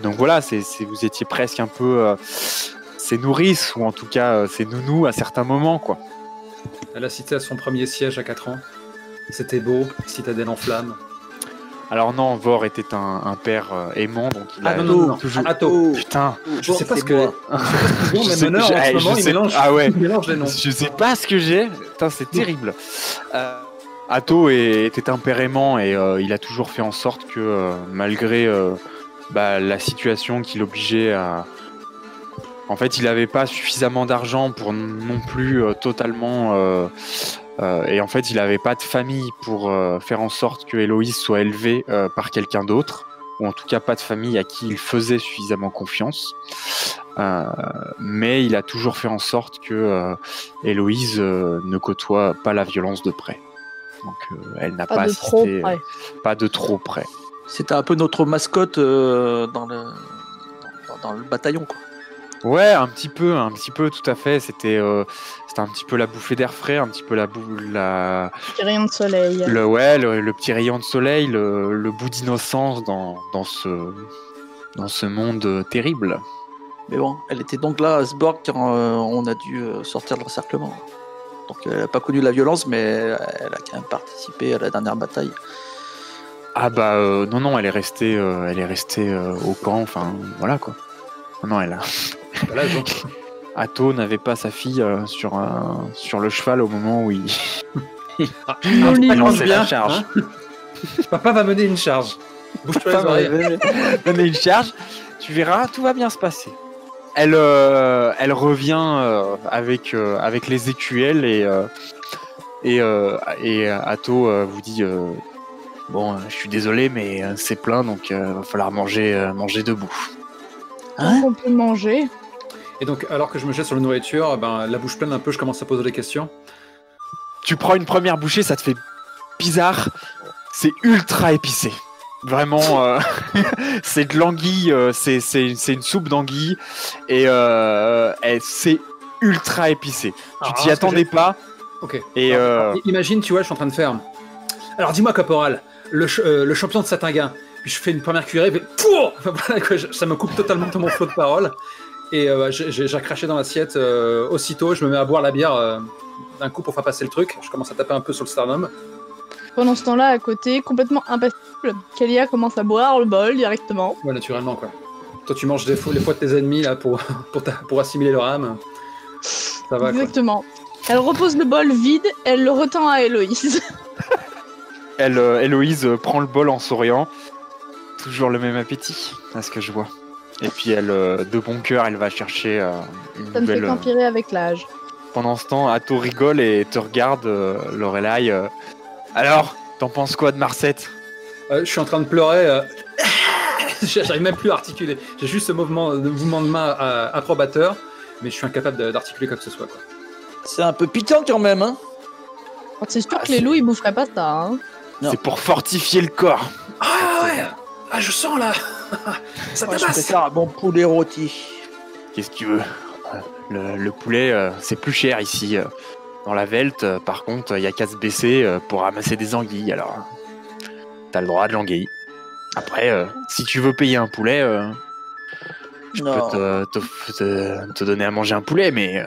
donc voilà, vous étiez presque un peu ses nourrices, ou en tout cas ses nounous à certains moments, quoi. Elle a cité à son premier siège à 4 ans. C'était beau, citadelle en flammes. Alors non, Vor était un père aimant, donc il a non. toujours... Atto. Putain, Je sais pas ce c'est que... moi. Bon, mais Meneur, en ce moment, il mélange, Ah ouais. il mélange les noms. Je sais pas ce que j'ai. Putain, c'est terrible. Atto était un père aimant et il a toujours fait en sorte que malgré la situation qui l'obligeait à... En fait, il n'avait pas suffisamment d'argent pour non plus totalement... et en fait, il n'avait pas de famille pour faire en sorte que Héloïse soit élevée par quelqu'un d'autre, ou en tout cas pas de famille à qui il faisait suffisamment confiance. Mais il a toujours fait en sorte que Héloïse ne côtoie pas la violence de près. Donc elle n'a pas assisté, pas de trop près. C'était un peu notre mascotte dans le bataillon, quoi. Ouais, un petit peu, tout à fait. C'était un petit peu la bouffée d'air frais, un petit peu la Petit rayon de soleil. le petit rayon de soleil, le bout d'innocence dans ce monde terrible. Mais bon, elle était donc là à Sborg quand on a dû sortir de l'encerclement. Donc elle n'a pas connu la violence, mais elle a quand même participé à la dernière bataille. Ah bah non, elle est restée au camp, enfin voilà quoi. Non, elle a... Voilà, donc. Atto n'avait pas sa fille sur le cheval au moment où il Mange lançait bien, la charge. hein. Papa va mener une charge. Bouge-toi les oreilles. Donner une charge, tu verras, tout va bien se passer. Elle revient avec les écuelles et Atto vous dit bon, je suis désolé, mais c'est plein, donc va falloir manger debout. Hein, on peut manger. Et donc, alors que je me jette sur la nourriture, la bouche pleine un peu, je commence à poser des questions. Tu prends une première bouchée, ça te fait bizarre. C'est ultra épicé. Vraiment, c'est de l'anguille, c'est une soupe d'anguille et c'est ultra épicé. Tu t'y attendais pas. Ok. Et alors, imagine, tu vois, je suis en train de faire. Alors, dis-moi, caporal, le champion de Satinguin. Puis je fais une première cuillerée, et puis voilà, ça me coupe totalement de mon flot de parole. Et j'ai craché dans l'assiette. Aussitôt, je me mets à boire la bière d'un coup pour faire passer le truc. Je commence à taper un peu sur le sternum. Pendant ce temps-là, à côté, complètement impassible, Kalia commence à boire le bol directement. Ouais, naturellement, quoi. Toi, tu manges les foies de tes ennemis là pour assimiler leur âme. Ça va, exactement. Quoi. Elle repose le bol vide, elle le retend à Héloïse. Héloïse prend le bol en souriant. Toujours le même appétit, à ce que je vois. Et puis elle, de bon cœur, elle va chercher une ça nouvelle... Ça ne fait qu'empirer avec l'âge. Pendant ce temps, Atto rigole et te regarde, Lorelai. Alors, t'en penses quoi de Marcette? Je suis en train de pleurer. J'arrive même plus à articuler. J'ai juste ce mouvement de main approbateur, mais je suis incapable d'articuler quoi que ce soit. Quoi. C'est un peu piquant quand même, hein. C'est sûr que les loups, ils boufferaient pas ça, hein. C'est pour fortifier le corps. Ah ouais. Ah, je sens là. Ça Moi, je tabasse. préfère un bon poulet rôti. Qu'est-ce que tu veux? Le poulet, c'est plus cher ici. Dans la Velt, par contre, il y a qu'à se baisser pour ramasser des anguilles. Alors, t'as le droit de l'anguille. Après, si tu veux payer un poulet, je Non. peux te donner à manger un poulet, mais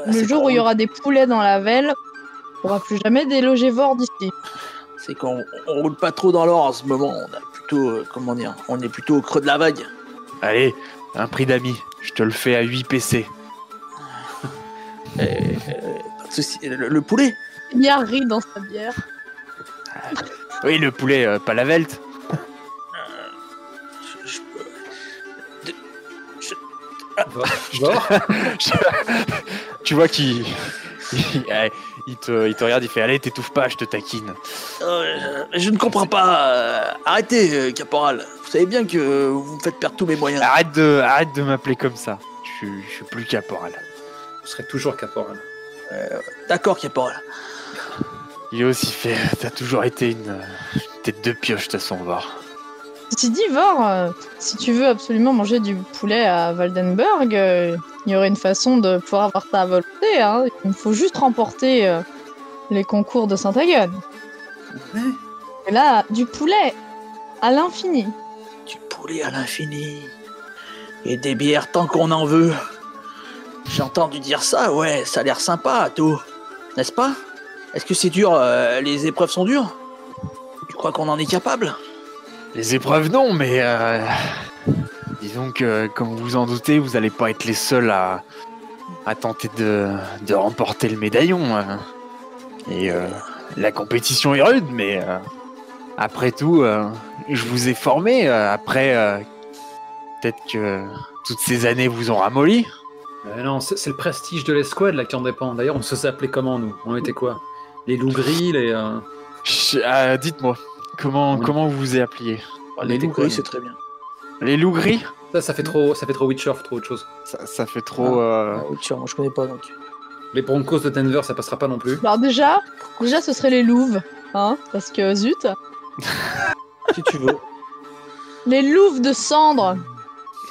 Le jour où il y aura des poulets dans la Velle, on pourra plus jamais déloger Vord d'ici. C'est qu'on on roule pas trop dans l'or en ce moment. On a plutôt, on est plutôt au creux de la vague. allez, un prix d'amis. Je te le fais à 8 PC. Pas de souci. Le poulet. Mignard rit dans sa bière. Oui, le poulet, pas la Velt. Vord. Tu vois qu'il il te regarde, il fait allez, t'étouffe pas, je te taquine. Je ne comprends pas. Arrêtez, caporal. Vous savez bien que vous me faites perdre tous mes moyens. Arrête de m'appeler comme ça. Je suis plus caporal. Vous serez toujours caporal. D'accord, caporal. Il a aussi fait, t'as toujours été une tête de pioche, de son voir. Ceci dit, Vord, si tu veux absolument manger du poulet à Valdenburg, il y aurait une façon de pouvoir avoir ta volonté. Hein. Il faut juste remporter les concours de Saint-Hagen. Et là, du poulet à l'infini. Du poulet à l'infini. Et des bières tant qu'on en veut. J'ai entendu dire ça, ouais, ça a l'air sympa, tout. N'est-ce pas? Est-ce que c'est dur? Les épreuves sont dures? Tu crois qu'on en est capable? Les épreuves non, mais disons que comme vous en doutez, vous allez pas être les seuls à tenter de remporter le médaillon. Et la compétition est rude, mais après tout, je vous ai formé. Après, peut-être que toutes ces années vous ont ramolli. Non, c'est le prestige de l'escouade là qui en dépend. D'ailleurs, on se appelait comment nous? On était quoi? Les loups gris, les. Dites-moi, comment vous vous appelez? Les loups gris, gris. c'est très bien. Les loups gris? Ça fait trop Witcher, trop autre chose. Ça fait trop. Tiens, moi je connais pas donc. Les Broncos de Denver, ça passera pas non plus. Alors déjà, ce serait les louves, hein, parce que zut. Si tu veux. Les louves de cendre.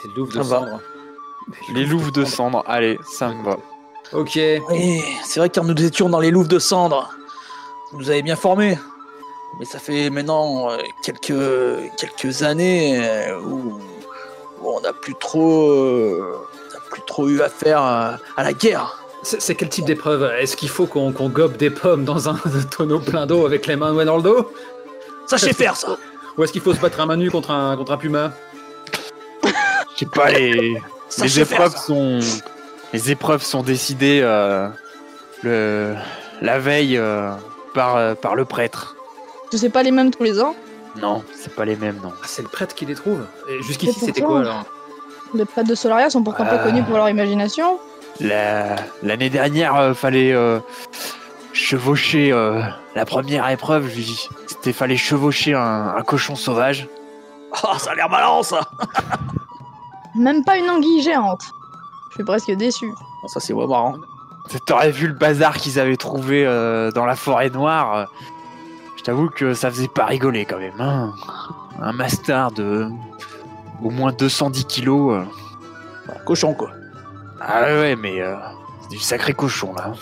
Les loups de Ça va. cendre. Les louves de cendre. Allez, ça me va. Ok. Oui, c'est vrai que quand nous étions dans les louves de cendre, vous nous avez bien formés. Mais ça fait maintenant quelques années où on n'a plus trop eu affaire à la guerre. C'est quel type d'épreuve? Est-ce qu'il faut qu'on gobe des pommes dans un tonneau plein d'eau avec les mains nouées dans le dos? Sachez faire ça. Ou est-ce qu'il faut se battre à main nue contre un puma? Je sais pas, les épreuves sont décidées la veille par le prêtre. Je sais pas les mêmes tous les ans. Non, c'est pas les mêmes, non. Ah, c'est le prêtre qui les trouve. Et jusqu'ici, Et c'était pourtant- quoi alors? Les prêtres de Solaria sont pourtant pas connus pour leur imagination. L'année dernière, fallait chevaucher la première épreuve. Fallait chevaucher un cochon sauvage. Oh, ça a l'air malin ça. Même pas une anguille géante. Je suis presque déçu. Ça c'est vraiment marrant. T'aurais vu le bazar qu'ils avaient trouvé dans la forêt noire. Je t'avoue que ça faisait pas rigoler quand même. Hein. Un mastard de au moins 210 kilos. Cochon quoi. Ah ouais, mais c'est du sacré cochon là.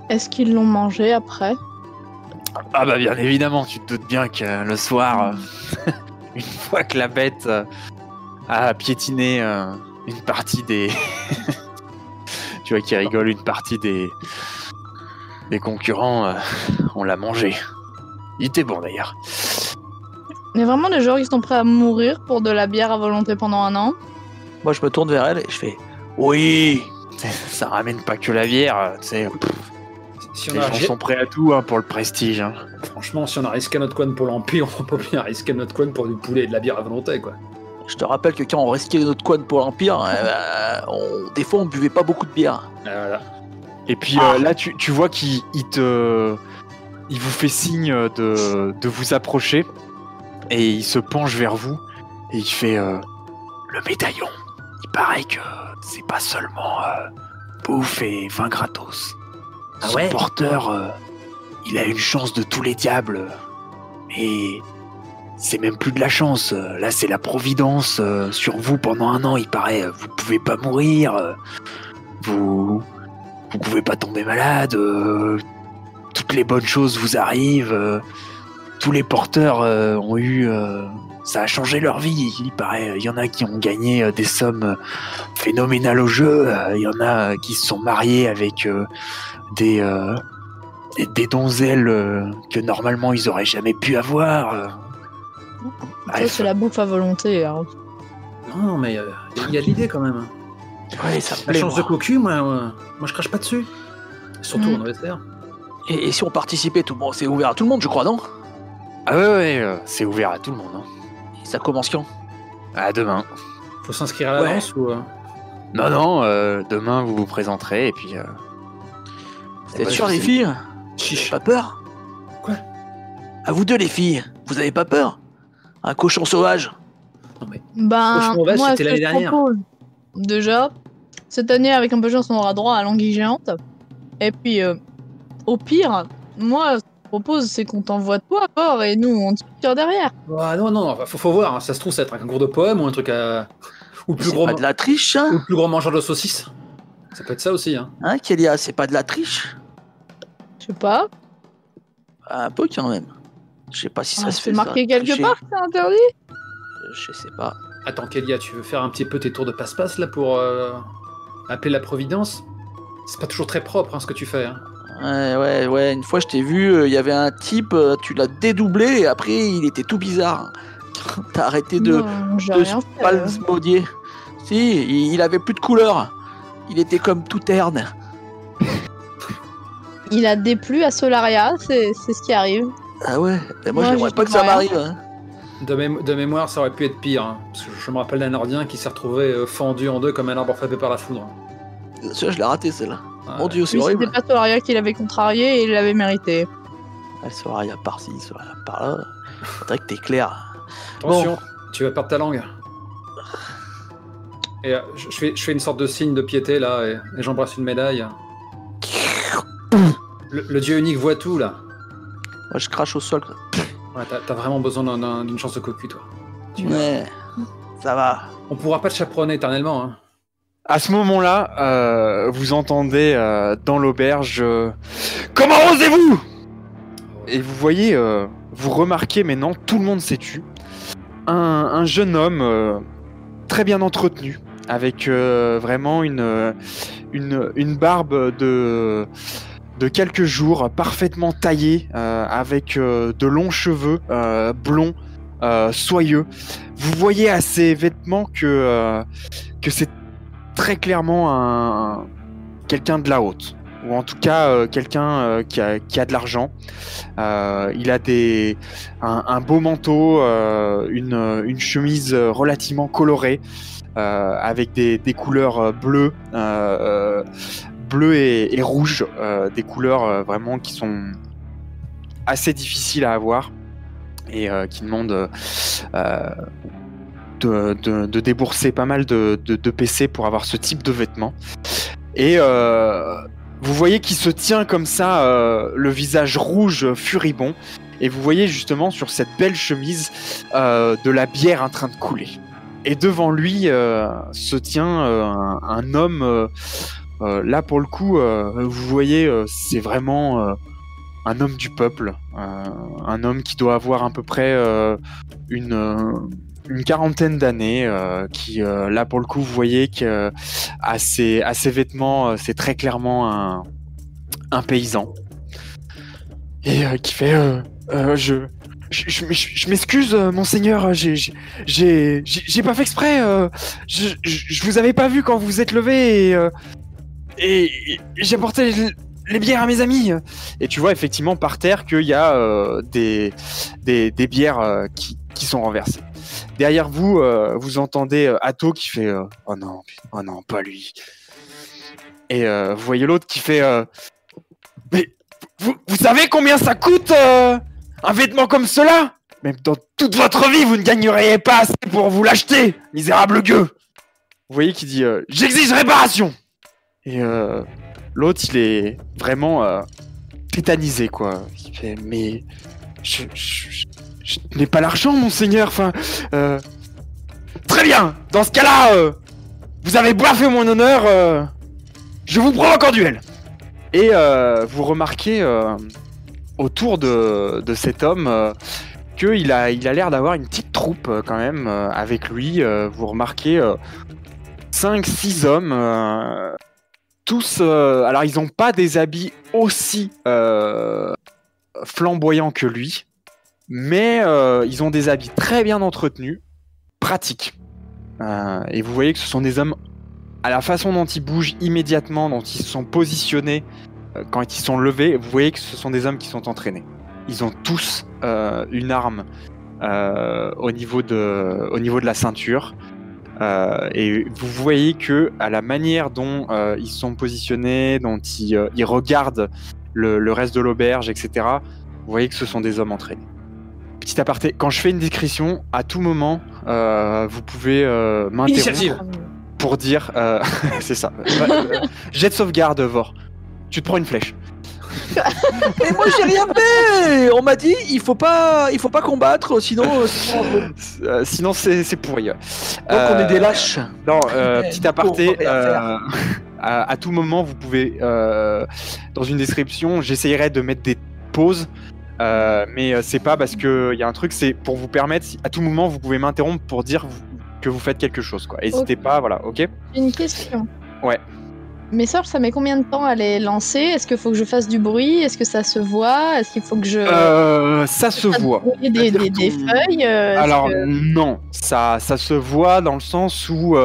Est-ce qu'ils l'ont mangé après? Ah bah bien évidemment, tu te doutes bien que le soir, une fois que la bête a piétiné une partie des... tu vois qu'il rigole, une partie des concurrents, on l'a mangé. Il était bon d'ailleurs. Il y a vraiment des gens qui sont prêts à mourir pour de la bière à volonté pendant un an. Moi je me tourne vers elle et je fais oui. Ça ramène pas que la bière, tu sais. Si on Les a gens sont prêts à tout hein, pour le prestige. Hein. Franchement, si on a risqué notre coin pour l'Empire, on peut bien risquer notre coin pour du poulet et de la bière à volonté, quoi. Je te rappelle que quand on risquait notre coin pour l'Empire, des fois on buvait pas beaucoup de bière. Voilà. Et puis là, tu vois qu'il vous fait signe de vous approcher et il se penche vers vous et il fait le médaillon. Il paraît que c'est pas seulement bouffe et vin gratos. Ah Son porteur, il a une chance de tous les diables, mais c'est même plus de la chance. Là, c'est la providence sur vous pendant 1 an. Il paraît, vous pouvez pas mourir. Vous pouvez pas tomber malade. Toutes les bonnes choses vous arrivent. Tous les porteurs ont eu... ça a changé leur vie. Il paraît, il y en a qui ont gagné des sommes phénoménales au jeu. Il y en a qui se sont mariés avec des donzelles que normalement ils auraient jamais pu avoir. Ça, c'est la bouffe à volonté. Hein. Non, mais il y a de l'idée quand même. Ouais, ça me La plaît, chance de moi. cocu, moi je crache pas dessus. Surtout en OSR. Et si on participait tout bon, c'est ouvert à tout le monde, je crois, non? Ah ouais, c'est ouvert à tout le monde. Hein. Et ça commence quand? À demain. Faut s'inscrire à l'avance ou... Non, demain vous vous présenterez et puis... Vous êtes Ouais, sûr, je les sais. filles? Vous avez pas peur? Quoi? À vous deux, les filles, vous avez pas peur? Un cochon sauvage? Non mais... Ben, Cochon sauvage, moi, c'était ce que l'année je dernière. propose, déjà, cette année, avec un peu de chance, on aura droit à l'anguille géante. Et puis, au pire, moi, ce que je propose, c'est qu'on t'envoie toi à bord et nous, on te tire derrière. Ah, non, faut voir. Hein. Ça se trouve, ça va être un concours de poèmes ou un truc à... Ou le plus C'est gros... pas de la triche, ça? Ou le plus gros mangeur de saucisses. Ça peut être ça aussi, hein. Hein, Kélia, c'est pas de la triche? Je sais pas. Un peu quand même. Je sais pas si ça se fait. C'est marqué ça, quelque tricher. part, c'est interdit. Je sais pas. Attends, Kélia, tu veux faire un petit peu tes tours de passe-passe, là, pour appeler la Providence? C'est pas toujours très propre, hein, ce que tu fais, hein. Ouais. Une fois, je t'ai vu, il y avait un type, tu l'as dédoublé et après, il était tout bizarre. T'as arrêté de Non, j'ai de rien fait. spasmodier. Si, il avait plus de couleur. Il était comme tout terne. Il a déplu à Solaria, c'est ce qui arrive. Ah ouais, et moi Moi, j'aimerais je pas que ça comprends m'arrive. Hein. De mémoire, ça aurait pu être pire, hein, parce que je me rappelle d'un Nordien qui s'est retrouvé fendu en deux comme un arbre frappé par la foudre. Ça, je l'ai raté celle-là. Ouais. Mon dieu, c'est Lui, horrible. c'était pas Solaria qui l'avait contrarié et il l'avait mérité. Elle sera, il y a par-ci, il sera par-là. Faudrait que t'es clair. Attention, tu vas perdre ta langue. Et je fais une sorte de signe de piété, là, et j'embrasse une médaille. Le dieu unique voit tout, là. Moi, je crache au sol. Ouais, t'as vraiment besoin d'une chance de cocu, toi. Ouais, ça va. On pourra pas te chaperonner éternellement, hein. À ce moment-là, vous entendez dans l'auberge comment osez-vous? Et vous voyez, vous remarquez, mais non, tout le monde s'est tu. Un jeune homme très bien entretenu, avec vraiment une barbe de quelques jours, parfaitement taillée, avec de longs cheveux blonds, soyeux. Vous voyez à ses vêtements que c'est très clairement quelqu'un de la haute, ou en tout cas quelqu'un qui a de l'argent. Il a un beau manteau, une chemise relativement colorée, avec des couleurs bleues, bleu et rouge, des couleurs vraiment qui sont assez difficiles à avoir et qui demandent de débourser pas mal de PC pour avoir ce type de vêtements. Et vous voyez qu'il se tient comme ça, le visage rouge furibond, et vous voyez justement sur cette belle chemise de la bière en train de couler. Et devant lui se tient un homme, là pour le coup, vous voyez, c'est vraiment un homme du peuple, un homme qui doit avoir à peu près une quarantaine d'années, qui là pour le coup vous voyez que à ses vêtements c'est très clairement un paysan, et qui fait je m'excuse, monseigneur, j'ai pas fait exprès, je vous avais pas vu quand vous vous êtes levé, et j'ai apporté les bières à mes amis. Et tu vois effectivement par terre qu'il y a des bières qui sont renversées. Derrière vous, vous entendez Atto qui fait oh non, pas lui. Et vous voyez l'autre qui fait mais vous savez combien ça coûte un vêtement comme cela? Même dans toute votre vie, vous ne gagneriez pas assez pour vous l'acheter, misérable gueux. Vous voyez qui dit j'exige réparation. Et l'autre, il est vraiment tétanisé, quoi. Il fait mais je Je n'ai pas l'argent, monseigneur. Enfin, très bien. Dans ce cas-là, vous avez bafoué mon honneur. Je vous provoque en duel. Et vous remarquez autour de cet homme qu'il a l'air d'avoir une petite troupe quand même avec lui. Vous remarquez 5-6 hommes. Tous, alors ils n'ont pas des habits aussi flamboyants que lui, mais ils ont des habits très bien entretenus, pratiques. Et vous voyez que ce sont des hommes, à la façon dont ils bougent immédiatement, dont ils se sont positionnés, quand ils sont levés, vous voyez que ce sont des hommes qui sont entraînés. Ils ont tous une arme au niveau de la ceinture. Et vous voyez que à la manière dont ils sont positionnés, dont ils regardent le reste de l'auberge, etc., vous voyez que ce sont des hommes entraînés. Petit aparté, quand je fais une description, à tout moment, vous pouvez m'interrompre pour dire... c'est ça. Jet de sauvegarde, Vor. Tu te prends une flèche. Mais moi j'ai rien fait. On m'a dit il faut pas combattre sinon sinon c'est pourri. Donc on est des lâches. Non, petit aparté, à tout moment vous pouvez dans une description, j'essayerai de mettre des pauses, mais c'est pas parce que il y a un truc, c'est pour vous permettre, à tout moment vous pouvez m'interrompre pour dire que vous faites quelque chose, quoi. N'hésitez pas, voilà, ok. J'ai une question. Ouais. Mes sorts, ça met combien de temps à les lancer? Est-ce qu'il faut que je fasse du bruit? Est-ce que ça se voit? Est-ce qu'il faut que je... ça se voit. Des feuilles Alors non, ça se voit dans le sens où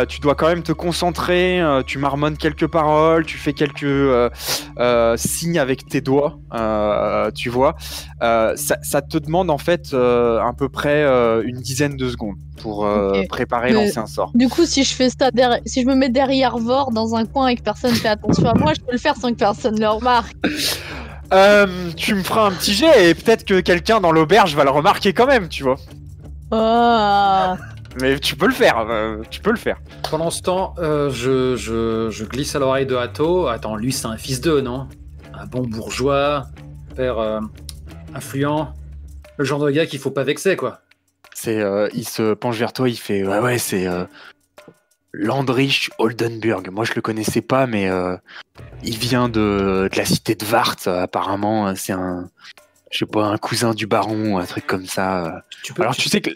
tu dois quand même te concentrer, tu marmonnes quelques paroles, tu fais quelques signes avec tes doigts, tu vois. Ça te demande en fait à peu près une dizaine de secondes pour préparer lancer un sort. Du coup, si je fais ça, si je me mets derrière Vor dans un coin et que personne fait attention à moi, je peux le faire sans que personne le remarque. Tu me feras un petit jet et peut-être que quelqu'un dans l'auberge va le remarquer quand même, tu vois. Oh. Mais tu peux le faire, Pendant ce temps, je glisse à l'oreille de Hato. Attends, lui c'est un fils d'eux, non? Un bon bourgeois, père influent, le genre de gars qu'il faut pas vexer, quoi. Il se penche vers toi, il fait ouais, c'est Landrich Oldenburg. Moi je le connaissais pas, mais il vient de la cité de Vart. Apparemment, c'est un cousin du baron ou un truc comme ça. Tu sais que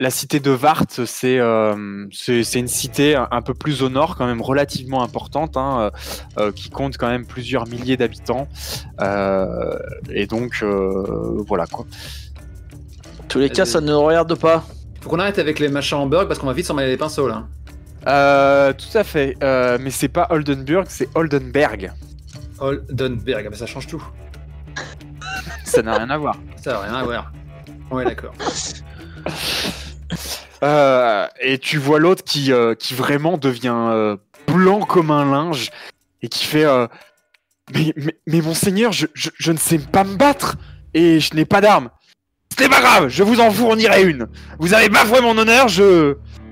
la cité de Vart, c'est une cité un peu plus au nord, quand même relativement importante, qui compte quand même plusieurs milliers d'habitants. Et donc voilà quoi. En tous les cas, ça ne regarde pas. Faut qu'on arrête avec les machins hamburg parce qu'on va vite s'en mêler les pinceaux là. Tout à fait, mais c'est pas Oldenburg, c'est Oldenberg. Oldenberg, mais ça change tout. Ça n'a rien à voir. Ça n'a rien à voir. Ouais, d'accord. Et tu vois l'autre qui vraiment devient blanc comme un linge et qui fait mais monseigneur, je ne sais pas me battre et je n'ai pas d'arme. Ce n'est pas grave, je vous en fournirai une. Vous avez bafoué mon honneur,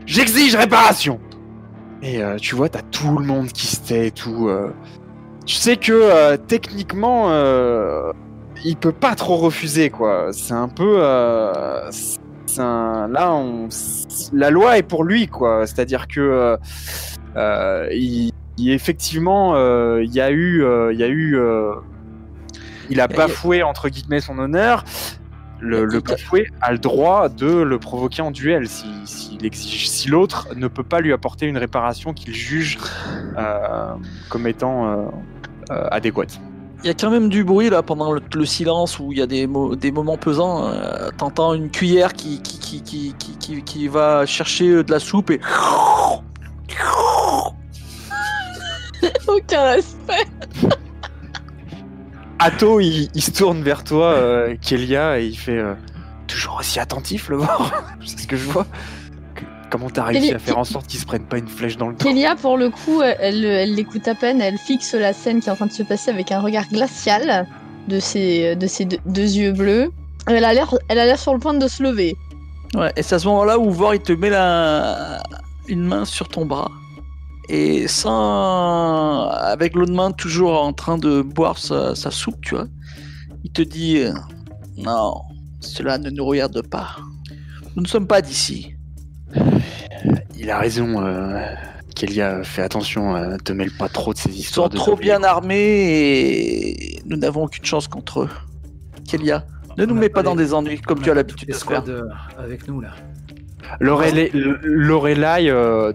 j'exige réparation. Et tu vois, t'as tout le monde qui se tait et tout. Tu sais que techniquement, il peut pas trop refuser, quoi. C'est un peu... la loi est pour lui, quoi. C'est-à-dire que effectivement, il a bafoué entre guillemets son honneur. Le bafoué a le droit de le provoquer en duel s'il exige. Si l'autre ne peut pas lui apporter une réparation qu'il juge comme étant adéquate. Il y a quand même du bruit là pendant le silence où il y a des moments pesants. T'entends une cuillère qui va chercher de la soupe et... Aucun respect. Hato, il se tourne vers toi, Kélia, et il fait toujours aussi attentif, le voir. C'est ce que je vois. Comment t'as réussi à faire en sorte qu'ils se prennent pas une flèche dans le dos? Kélia, pour le coup, elle l'écoute à peine. Elle fixe la scène qui est en train de se passer avec un regard glacial de ses deux yeux bleus. Elle a l'air sur le point de se lever. Ouais, et c'est à ce moment-là où Vor il te met une main sur ton bras. Et avec l'autre main toujours en train de boire sa soupe, tu vois. Il te dit non, Cela ne nous regarde pas. Nous ne sommes pas d'ici. Il a raison, Kélia, fais attention, te mêle pas trop de ces Ils sont histoires de trop zombies. bien armés et nous n'avons aucune chance contre eux. Kélia, ne nous On a mets pas pas dans les- des ennuis comme On tu as a l'habitude de les faire. squads avec nous là. Lorelai,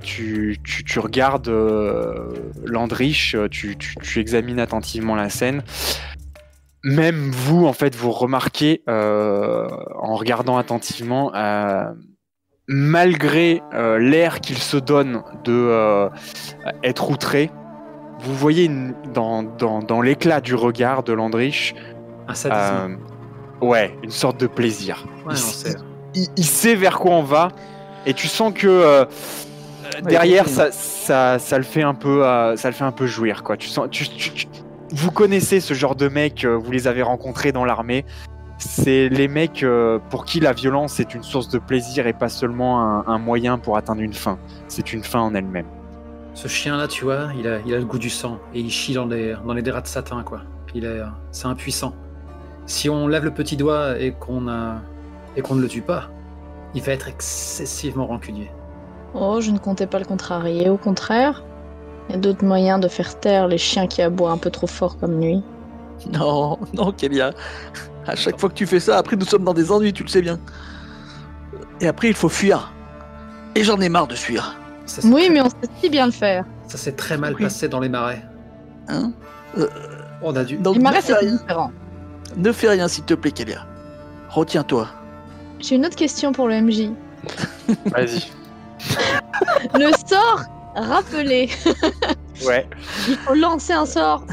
tu regardes Landrich, tu examines attentivement la scène. Même vous, en fait, vous remarquez, en regardant attentivement, malgré l'air qu'il se donne de être outré, vous voyez dans l'éclat du regard de Landrich, Un sadisme. une sorte de plaisir. Ouais, on sait. Il sait vers quoi on va, et tu sens que derrière oui. ça le fait un peu jouir, quoi. Tu sens, vous connaissez ce genre de mecs, vous les avez rencontrés dans l'armée. C'est les mecs pour qui la violence est une source de plaisir et pas seulement un moyen pour atteindre une fin. C'est une fin en elle-même. Ce chien là, tu vois, il a le goût du sang et il chie dans les draps de satin, quoi. C'est impuissant. Si on lève le petit doigt et qu'on ne le tue pas, il va être excessivement rancunier. Oh, je ne comptais pas le contrarier. Au contraire, il y a d'autres moyens de faire taire les chiens qui aboient un peu trop fort comme nuit. Non, non, Kélia. À chaque fois que tu fais ça, après nous sommes dans des ennuis, tu le sais bien. Et après, il faut fuir. Et j'en ai marre de fuir. Ça s'est Oui, très- mais on sait si bien le faire. Ça s'est très mal Oui. passé dans les marais. Hein On a dû. Donc, Les marais, ne fais c'est rien. différent. Ne fais rien, s'il te plaît, Kélia. Retiens-toi. J'ai une autre question pour le MJ. Vas-y. Le sort rappelé. Ouais. Il faut lancer un sort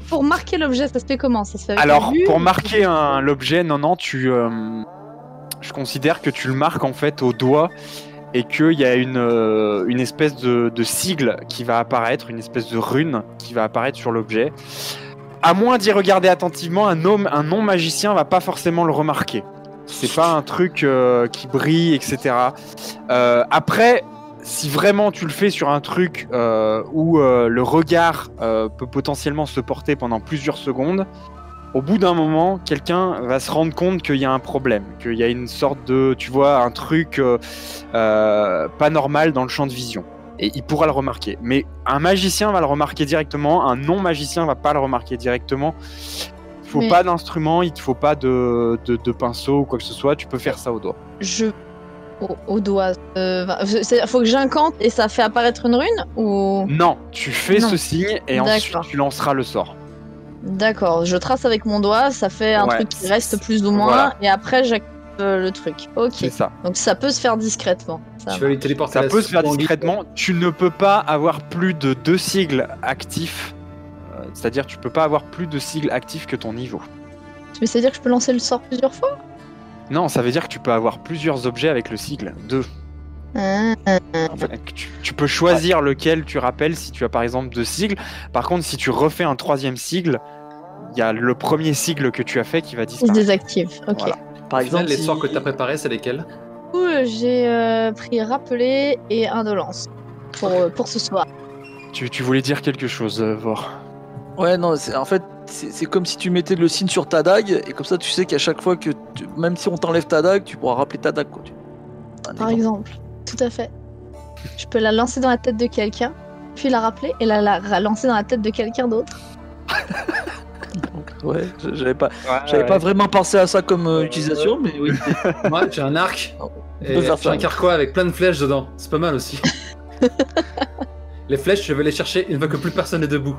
pour marquer l'objet. Ça se fait comment? Ça se fait avec Alors, la vue pour marquer l'objet, non, je considère que tu le marques en fait au doigt et qu'il y a une espèce de sigle qui va apparaître, une espèce de rune qui va apparaître sur l'objet. À moins d'y regarder attentivement, un non-magicien va pas forcément le remarquer. C'est pas un truc qui brille, etc. Après, si vraiment tu le fais sur un truc où le regard peut potentiellement se porter pendant plusieurs secondes, au bout d'un moment, quelqu'un va se rendre compte qu'il y a un problème, qu'il y a une sorte de, tu vois, un truc pas normal dans le champ de vision. Et il pourra le remarquer. Mais un magicien va le remarquer directement, un non-magicien va pas le remarquer directement. Il faut Mais- pas d'instrument, il te faut pas de pinceau ou quoi que ce soit, tu peux faire ça au doigt. Au doigt. Faut que j'incante et ça fait apparaître une rune ou... Non, tu fais Non. ce signe et ensuite D'accord. tu lanceras le sort. D'accord, je trace avec mon doigt, ça fait un Ouais, truc qui reste plus ou moins, voilà. et après j'active le truc. Ok, C'est ça. donc ça peut se faire discrètement. Ça Tu vas lui téléporter Ça la peut se faire soupe en discrètement. Tu ne peux pas avoir plus de 2 sigles actifs. C'est-à-dire tu peux pas avoir plus de sigles actifs que ton niveau. Mais c'est-à-dire que je peux lancer le sort plusieurs fois? Non, ça veut dire que tu peux avoir plusieurs objets avec le sigle. 2. Ah, Tu peux choisir lequel tu rappelles si tu as par exemple 2 sigles. Par contre, si tu refais un 3e sigle, il y a le premier sigle que tu as fait qui va il se disparaître. désactive, ok. Voilà. Par Au final, exemple, les si- sorts que tu as préparés, c'est lesquels? Du coup, j'ai pris rappeler et indolence pour ce soir. Tu voulais dire quelque chose, Vor. Ouais, non, en fait, c'est comme si tu mettais le signe sur ta dague, et comme ça, tu sais qu'à chaque fois que, même si on t'enlève ta dague, tu pourras rappeler ta dague, quoi. Par exemple, tout à fait. Je peux la lancer dans la tête de quelqu'un, puis la rappeler et la lancer dans la tête de quelqu'un d'autre. Ouais, j'avais pas vraiment pensé à ça comme utilisation, mais oui. Moi, j'ai un arc On et peut faire j'ai ça. un carquois avec plein de flèches dedans. C'est pas mal aussi. Les flèches, je vais les chercher une fois que plus personne n'est debout.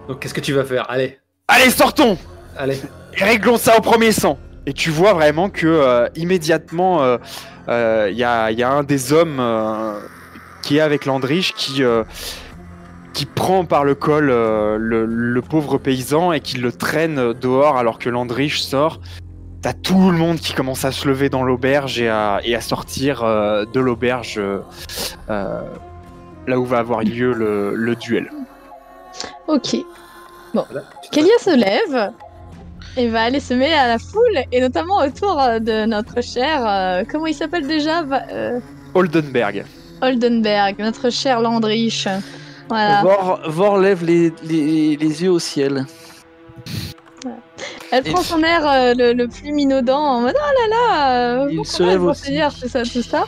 Donc, qu'est-ce que tu vas faire? Allez, Allez, sortons allez. et réglons ça au premier sang. Et tu vois vraiment que immédiatement, il y a un des hommes qui est avec Landrich qui prend par le col le pauvre paysan et qui le traîne dehors alors que Landrich sort. T'as tout le monde qui commence à se lever dans l'auberge et à sortir de l'auberge là où va avoir lieu le duel. Ok. Voilà. Kélia se lève et va aller se mêler à la foule, et notamment autour de notre cher... comment il s'appelle déjà? Oldenberg. Oldenberg, notre cher Landrich. Voilà. Vor lève les yeux au ciel. Elle prend son air le plus minaudant en mode oh là là, Il bon se courage, lève mon aussi. seigneur, tout ça.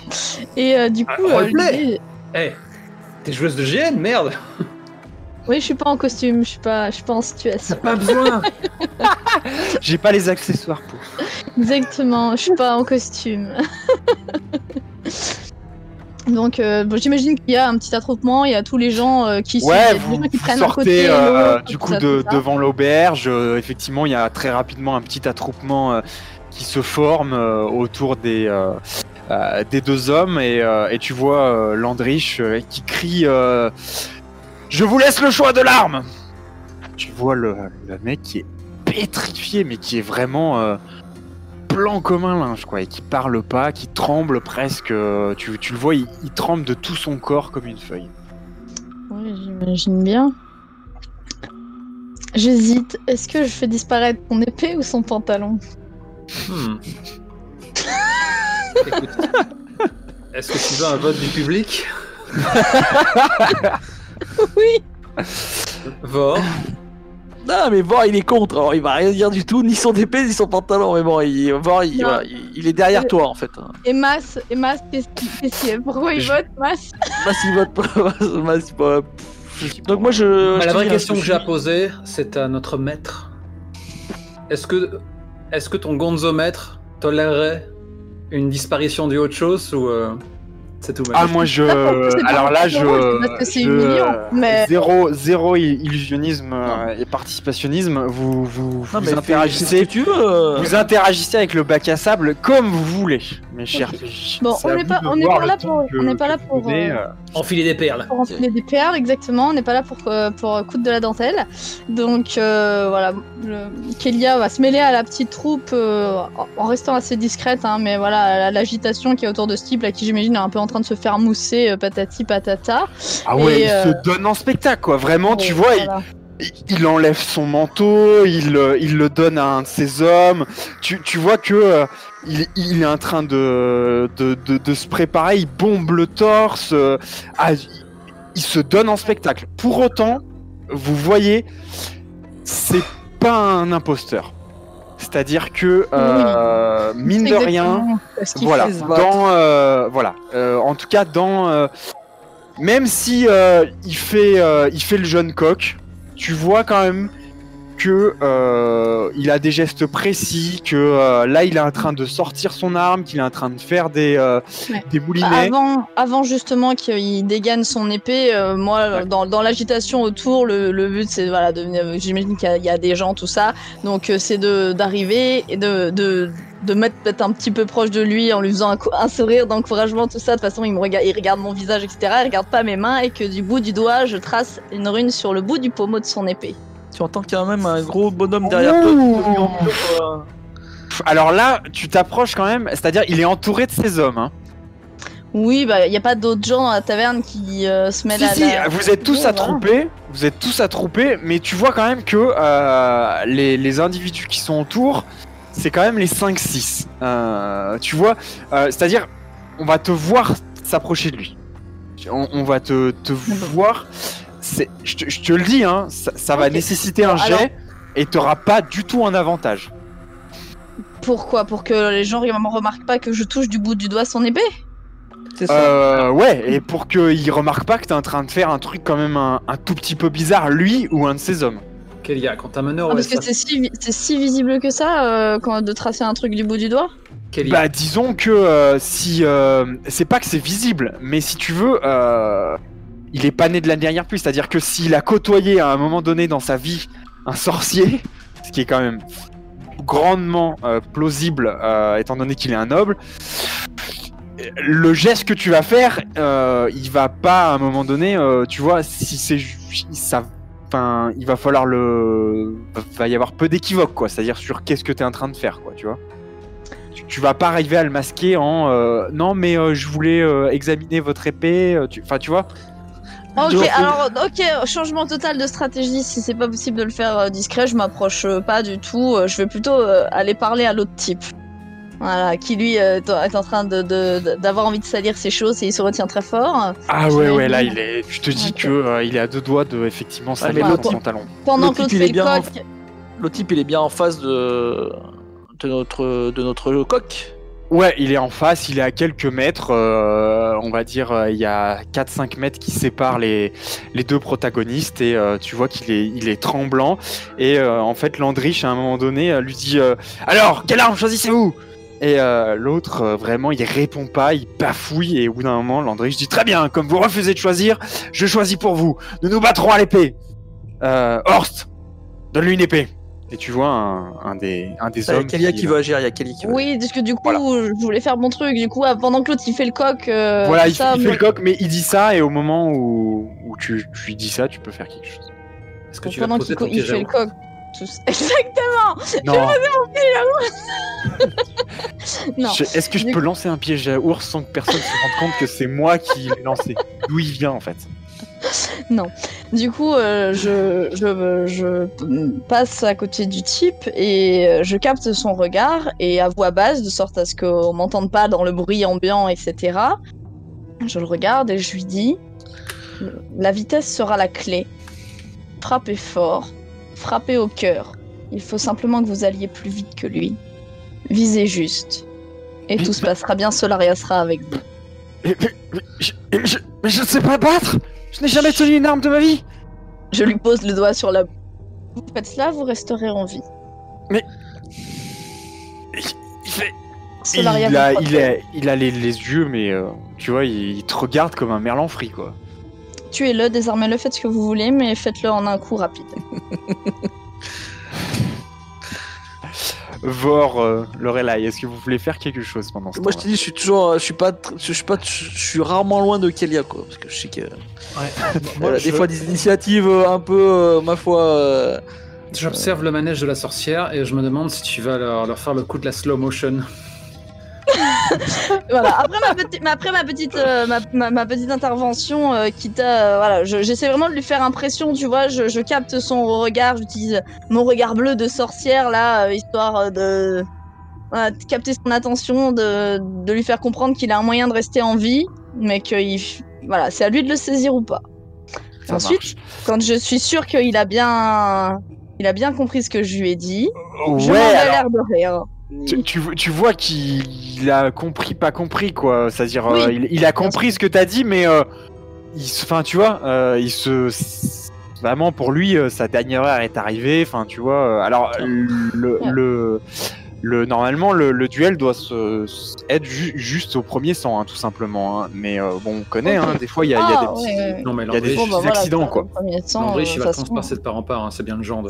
Et du coup, roleplay. l'idée- Eh, t'es joueuse de GN, merde. oui, je suis pas en costume, je suis pas en situation. Pas besoin. J'ai pas les accessoires pour. Exactement, je suis pas en costume. Donc, bon, j'imagine qu'il y a un petit attroupement, il y a tous les gens qui sont Ouais, les vous, gens qui vous prennent un sortez côté, l'autre, du tout coup ça, tout ça. devant l'auberge. Effectivement, il y a très rapidement un petit attroupement qui se forme autour des 2 hommes et tu vois Landrich qui crie je vous laisse le choix de l'arme. Tu vois le mec qui est pétrifié, mais qui est vraiment blanc comme un linge, quoi, et qui parle pas, qui tremble presque. Tu le vois, il tremble de tout son corps comme une feuille. Oui, j'imagine bien. J'hésite. Est-ce que je fais disparaître son épée ou son pantalon? Écoute, est-ce que tu veux un vote du public? Oui. Vor. Non, mais Vor, il est contre, alors il va rien dire du tout, ni son épée, ni son pantalon, mais bon, Vor, Non. voilà, il est derrière toi, en fait. Et Mas, pourquoi il vote, Mas? Mas, il vote pas, Mas, pas... Donc moi, je... Bah, la te vraie dis, question je que j'ai à suis- poser, c'est à notre maître. Est-ce que ton gonzomètre tolérerait une disparition du autre chose ou c'est tout même? Ah, moi je. Alors là, Parce que c'est humiliant, mais- Zéro illusionnisme et participationnisme. Vous Non, mais fais ce interagissez. que tu veux. Vous interagissez avec le bac à sable comme vous voulez, mes chers PJ. Bon, C'est on à n'est vous pas- de on n'est voir pas le là temps pour- que- on n'est pas là que vous pour, donnez, Enfiler des perles. pour enfiler des perles, exactement. On n'est pas là pour coudre de la dentelle. Donc voilà, Kélia va se mêler à la petite troupe en restant assez discrète, hein, mais voilà, l'agitation qui est autour de ce type, là, qui j'imagine est un peu en train de se faire mousser, patati patata. Ah ouais, Et, il se donne en spectacle, quoi. Vraiment, tu vois, Voilà. il enlève son manteau, il le donne à un de ses hommes. Tu vois que il est en train de se préparer, il bombe le torse. Il se donne en spectacle. Pour autant, vous voyez, c'est pas un imposteur. C'est-à-dire que, mine de rien, Ce qu'il voilà, fait. se battre. en tout cas, même si il fait le jeune coq, tu vois quand même que il a des gestes précis, que là il est en train de sortir son arme, qu'il est en train de faire des moulinets. Avant justement qu'il dégaine son épée, moi dans l'agitation autour, le but c'est voilà, j'imagine qu'il y a des gens, tout ça, donc c'est d'arriver et de mettre peut-être un petit peu proche de lui en lui faisant un sourire d'encouragement, tout ça. De toute façon, il regarde mon visage, etc. Il regarde pas mes mains, et que du bout du doigt, je trace une rune sur le bout du pommeau de son épée. Tu entends qu'il y a même un gros bonhomme derrière toi. Alors là, tu t'approches quand même, c'est-à-dire il est entouré de ses hommes. Hein. Oui, bah il y a pas d'autres gens à la taverne qui se mêlent Si, vous êtes tous Voilà. attroupés, mais tu vois quand même que les individus qui sont autour, c'est quand même les 5-6. Tu vois, c'est-à-dire, on va te voir s'approcher de lui. On va te voir. Je te le dis, hein, ça va Ok. nécessiter un jet Alors- et t'auras pas du tout un avantage. Pourquoi? Pour que les gens ne remarquent pas que je touche du bout du doigt son épée? C'est ça. Ouais, et pour qu'il remarque pas que t'es en train de faire un truc quand même un tout petit peu bizarre, lui ou un de ses hommes. Kélia, quand t'as meneur, Ah, parce que c'est si visible que ça, de tracer un truc du bout du doigt? Kélia. Bah disons que si c'est pas que c'est visible, mais si tu veux, il est pas né de la dernière pluie, c'est-à-dire que s'il a côtoyé à un moment donné dans sa vie un sorcier, ce qui est quand même grandement plausible étant donné qu'il est un noble, le geste que tu vas faire, il va pas à un moment donné, tu vois, si c'est ça. Enfin, il va falloir va y avoir peu d'équivoque, quoi. C'est-à-dire sur qu'est-ce que t'es en train de faire, quoi, tu vois. Tu vas pas arriver à le masquer en non, mais je voulais examiner votre épée. Enfin, tu vois. Ok, Donc, alors, changement total de stratégie. Si c'est pas possible de le faire discret, je m'approche pas du tout. Je vais plutôt aller parler à l'autre type. Voilà, qui lui est en train d'avoir envie de salir ses choses et il se retient très fort. Ah Je ouais, vais ouais, là, lui- il est. Je te dis Ok. que il est à 2 doigts de effectivement salir mais son pantalon. Pendant Le que l'autre type, il fait est le bien coq, Le type, il est bien en face de notre coq. Ouais, il est en face, il est à quelques mètres, on va dire, il y a 4-5 mètres qui séparent les deux protagonistes, et tu vois qu'il est tremblant, et en fait Landrich à un moment donné lui dit alors, quelle arme choisissez-vous? Et l'autre, vraiment, il répond pas, il bafouille, et au bout d'un moment, Landrich dit très bien, comme vous refusez de choisir, je choisis pour vous, nous nous battrons à l'épée. Horst, donne-lui une épée. Et tu vois un des hommes. Il y a Kelia qui veut agir, il y a Kelia qui veut agir. Oui, parce que du coup, je voulais faire mon truc. Du coup, pendant que l'autre il fait le coq. Voilà, il fait le coq, mais il dit ça, et au moment où tu lui dis ça, tu peux faire quelque chose. Est-ce que tu pendant qu'il fait le coq. Exactement. Non. Je non. Est-ce que je peux lancer un piège à ours sans que personne se rende compte que c'est moi qui l'ai lancé? D'où il vient en fait? Non. Du coup, je passe à côté du type et je capte son regard, et à voix basse, de sorte à ce qu'on m'entende pas dans le bruit ambiant, etc. Je le regarde et je lui dis: la vitesse sera la clé. Frappez fort, frappez au cœur. Il faut simplement que vous alliez plus vite que lui. Visez juste. Et tout se passera bien, Solaria sera avec vous. Mais je ne sais pas battre! Je n'ai jamais tenu une arme de ma vie! Je lui pose le doigt sur la bouche. Vous faites cela, vous resterez en vie. Mais... Il fait... Solaria il a les yeux, mais tu vois, il te regarde comme un merlan frit, quoi. Tuez-le, désarmez-le, faites ce que vous voulez, mais faites-le en un coup rapide. Vor, Lorelai, est-ce que vous voulez faire quelque chose pendant ce temps? Moi je te dis, je suis rarement loin de Kelia, quoi, parce que je sais que Moi, des fois des initiatives un peu, ma foi. J'observe le manège de la sorcière et je me demande si tu vas leur faire le coup de la slow motion. Voilà. Après ma petite intervention, quitte à, voilà, j'essaie vraiment de lui faire impression, tu vois. Je capte son regard, j'utilise mon regard bleu de sorcière là, histoire de capter son attention, de lui faire comprendre qu'il a un moyen de rester en vie, mais que voilà, c'est à lui de le saisir ou pas. Ensuite, quand je suis sûre qu'il a bien compris ce que je lui ai dit, je m'en vais l'air de rire. Tu vois qu'il a compris, pas compris, quoi. C'est-à-dire, Oui. il a compris ce que t'as dit, mais tu vois, vraiment pour lui, sa dernière heure est arrivée. Enfin, tu vois. Alors, normalement, le duel doit être juste au premier sang, hein, tout simplement. Hein. Mais bon, on connaît. Hein, des fois, il y a des petits, Non, mais il y a des petits accidents, quoi. Landrich, il va transpasser de part en part. Hein, c'est bien le genre de.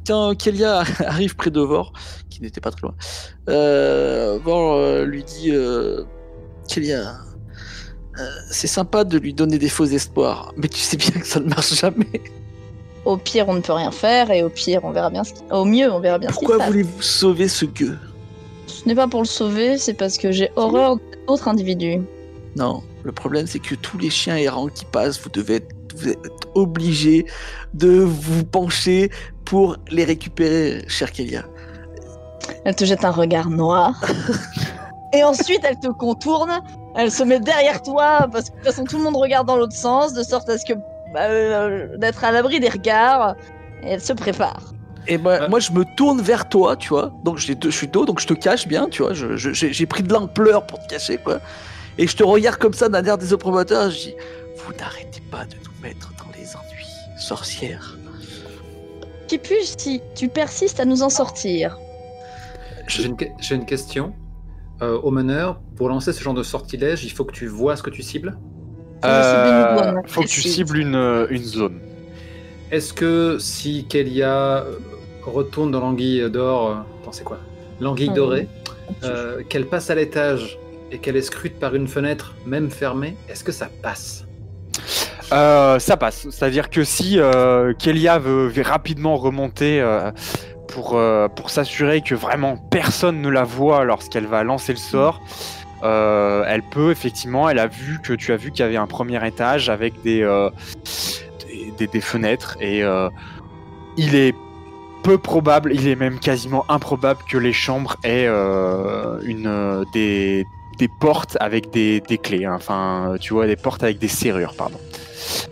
Quand Kelia arrive près de Vor, qui n'était pas très loin, Vor lui dit Kelia, c'est sympa de lui donner des faux espoirs, mais tu sais bien que ça ne marche jamais. Au pire, on ne peut rien faire, et au pire, on verra bien au mieux, on verra bien ce qui se passe. Pourquoi voulez-vous sauver ce gueux? Ce n'est pas pour le sauver, c'est parce que j'ai horreur d'autres individus. Non, le problème c'est que tous les chiens errants qui passent, vous êtes obligés de vous pencher pour les récupérer, chère Kelia. Elle te jette un regard noir. Et ensuite, elle te contourne, elle se met derrière toi, parce que de toute façon, tout le monde regarde dans l'autre sens, de sorte à ce que d'être à l'abri des regards, et elle se prépare. Et moi je me tourne vers toi, tu vois, donc je suis dos, donc je te cache bien, tu vois, j'ai pris de l'ampleur pour te cacher, quoi, et je te regarde comme ça d'un air désoprobateur, je dis, vous n'arrêtez pas de nous mettre dans les ennuis, sorcière. Qui puis-je si tu persistes à nous en sortir? J'ai une question. Au meneur, pour lancer ce genre de sortilège, il faut que tu vois ce que tu cibles. Faut que tu cibles une zone. Est-ce que si Kelia retourne dans l'anguille d'or, c'est quoi? L'anguille dorée, qu'elle passe à l'étage et qu'elle est scrute par une fenêtre, même fermée, est-ce que ça passe? Ça passe. C'est-à-dire que si Kelia veut rapidement remonter pour s'assurer que vraiment personne ne la voit lorsqu'elle va lancer le sort, elle peut effectivement, elle a vu que tu as vu qu'il y avait un premier étage avec des fenêtres, et il est peu probable, il est même quasiment improbable que les chambres aient des portes avec des clés, hein. Enfin, tu vois, des portes avec des serrures, pardon.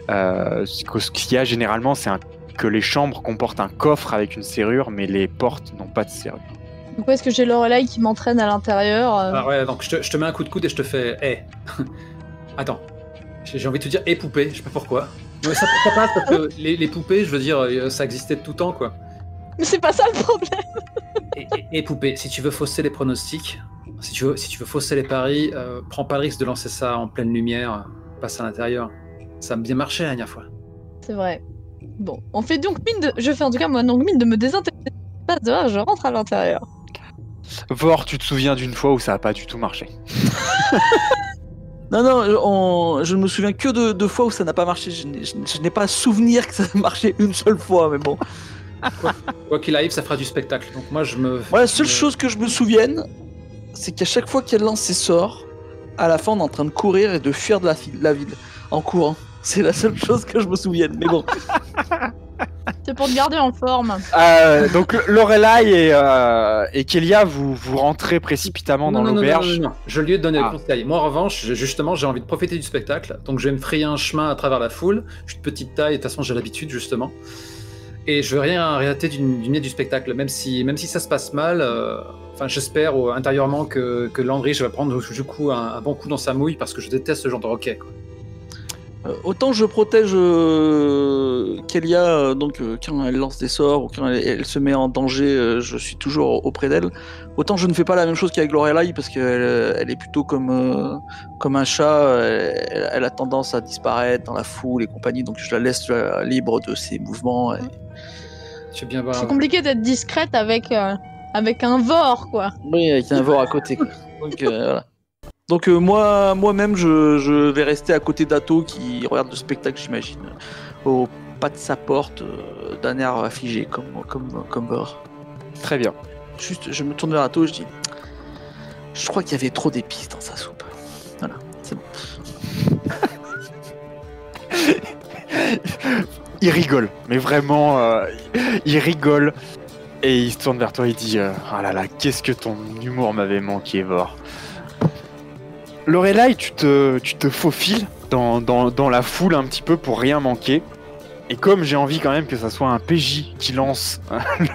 Ce qu'il y a généralement, c'est un que les chambres comportent un coffre avec une serrure, mais les portes n'ont pas de serrure. Du coup, est-ce que j'ai Lorelai qui m'entraîne à l'intérieur Ah ouais, donc je te mets un coup de coude et je te fais. Attends. J'ai envie de te dire poupée, je sais pas pourquoi. Mais ça passe parce que les poupées, je veux dire, ça existait de tout temps, quoi. Mais c'est pas ça le problème. Et poupée, si tu veux fausser les pronostics, si tu veux fausser les paris, prends pas le risque de lancer ça en pleine lumière, passe à l'intérieur. Ça a bien marché la dernière fois. C'est vrai. Bon, on fait donc mine de... Je fais en tout cas moi donc mine de me désintéresser. Pas dehors, je rentre à l'intérieur. Vor, tu te souviens d'une fois où ça a pas du tout marché? Non, je ne me souviens que de fois où ça n'a pas marché. Je n'ai pas souvenir que ça a marché une seule fois, mais bon. Quoi qu'il arrive, ça fera du spectacle. Donc moi, La seule chose que je me souvienne, c'est qu'à chaque fois qu'elle lance ses sorts, à la fin, on est en train de courir et de fuir de la ville en courant. C'est la seule chose que je me souvienne, mais bon. C'est pour te garder en forme. Donc Lorelai et Kélia, vous rentrez précipitamment dans l'auberge. Non. Je lui ai donné le conseil. Moi, en revanche, justement, j'ai envie de profiter du spectacle. Donc, je vais me frayer un chemin à travers la foule. Je suis de petite taille, et de toute façon, j'ai l'habitude, justement. Et je veux rien rater du nez du spectacle, même si ça se passe mal. Enfin, j'espère intérieurement que Landry va prendre du coup un bon coup dans sa mouille parce que je déteste ce genre de roquet, quoi. Autant je protège Kélia, quand elle lance des sorts ou quand elle se met en danger, je suis toujours auprès d'elle. Autant je ne fais pas la même chose qu'avec Lorelai parce qu'elle est plutôt comme un chat, elle a tendance à disparaître dans la foule et compagnie, donc je la laisse libre de ses mouvements. C'est bien voir. C'est compliqué d'être discrète avec un Vor, quoi. Oui, avec un Vor à côté, quoi. Donc voilà. Donc moi-même, je vais rester à côté d'Ato qui regarde le spectacle, j'imagine, au pas de sa porte, d'un air affligé, comme Vor. Très bien. Juste, je me tourne vers Ato, je dis, je crois qu'il y avait trop d'épices dans sa soupe. Voilà, c'est bon. Il rigole, mais vraiment, il rigole. Et il se tourne vers toi et dit ah là là, qu'est-ce que ton humour m'avait manqué, Vor. Lorelai, tu te faufiles dans la foule un petit peu pour rien manquer. Et comme j'ai envie quand même que ça soit un PJ qui lance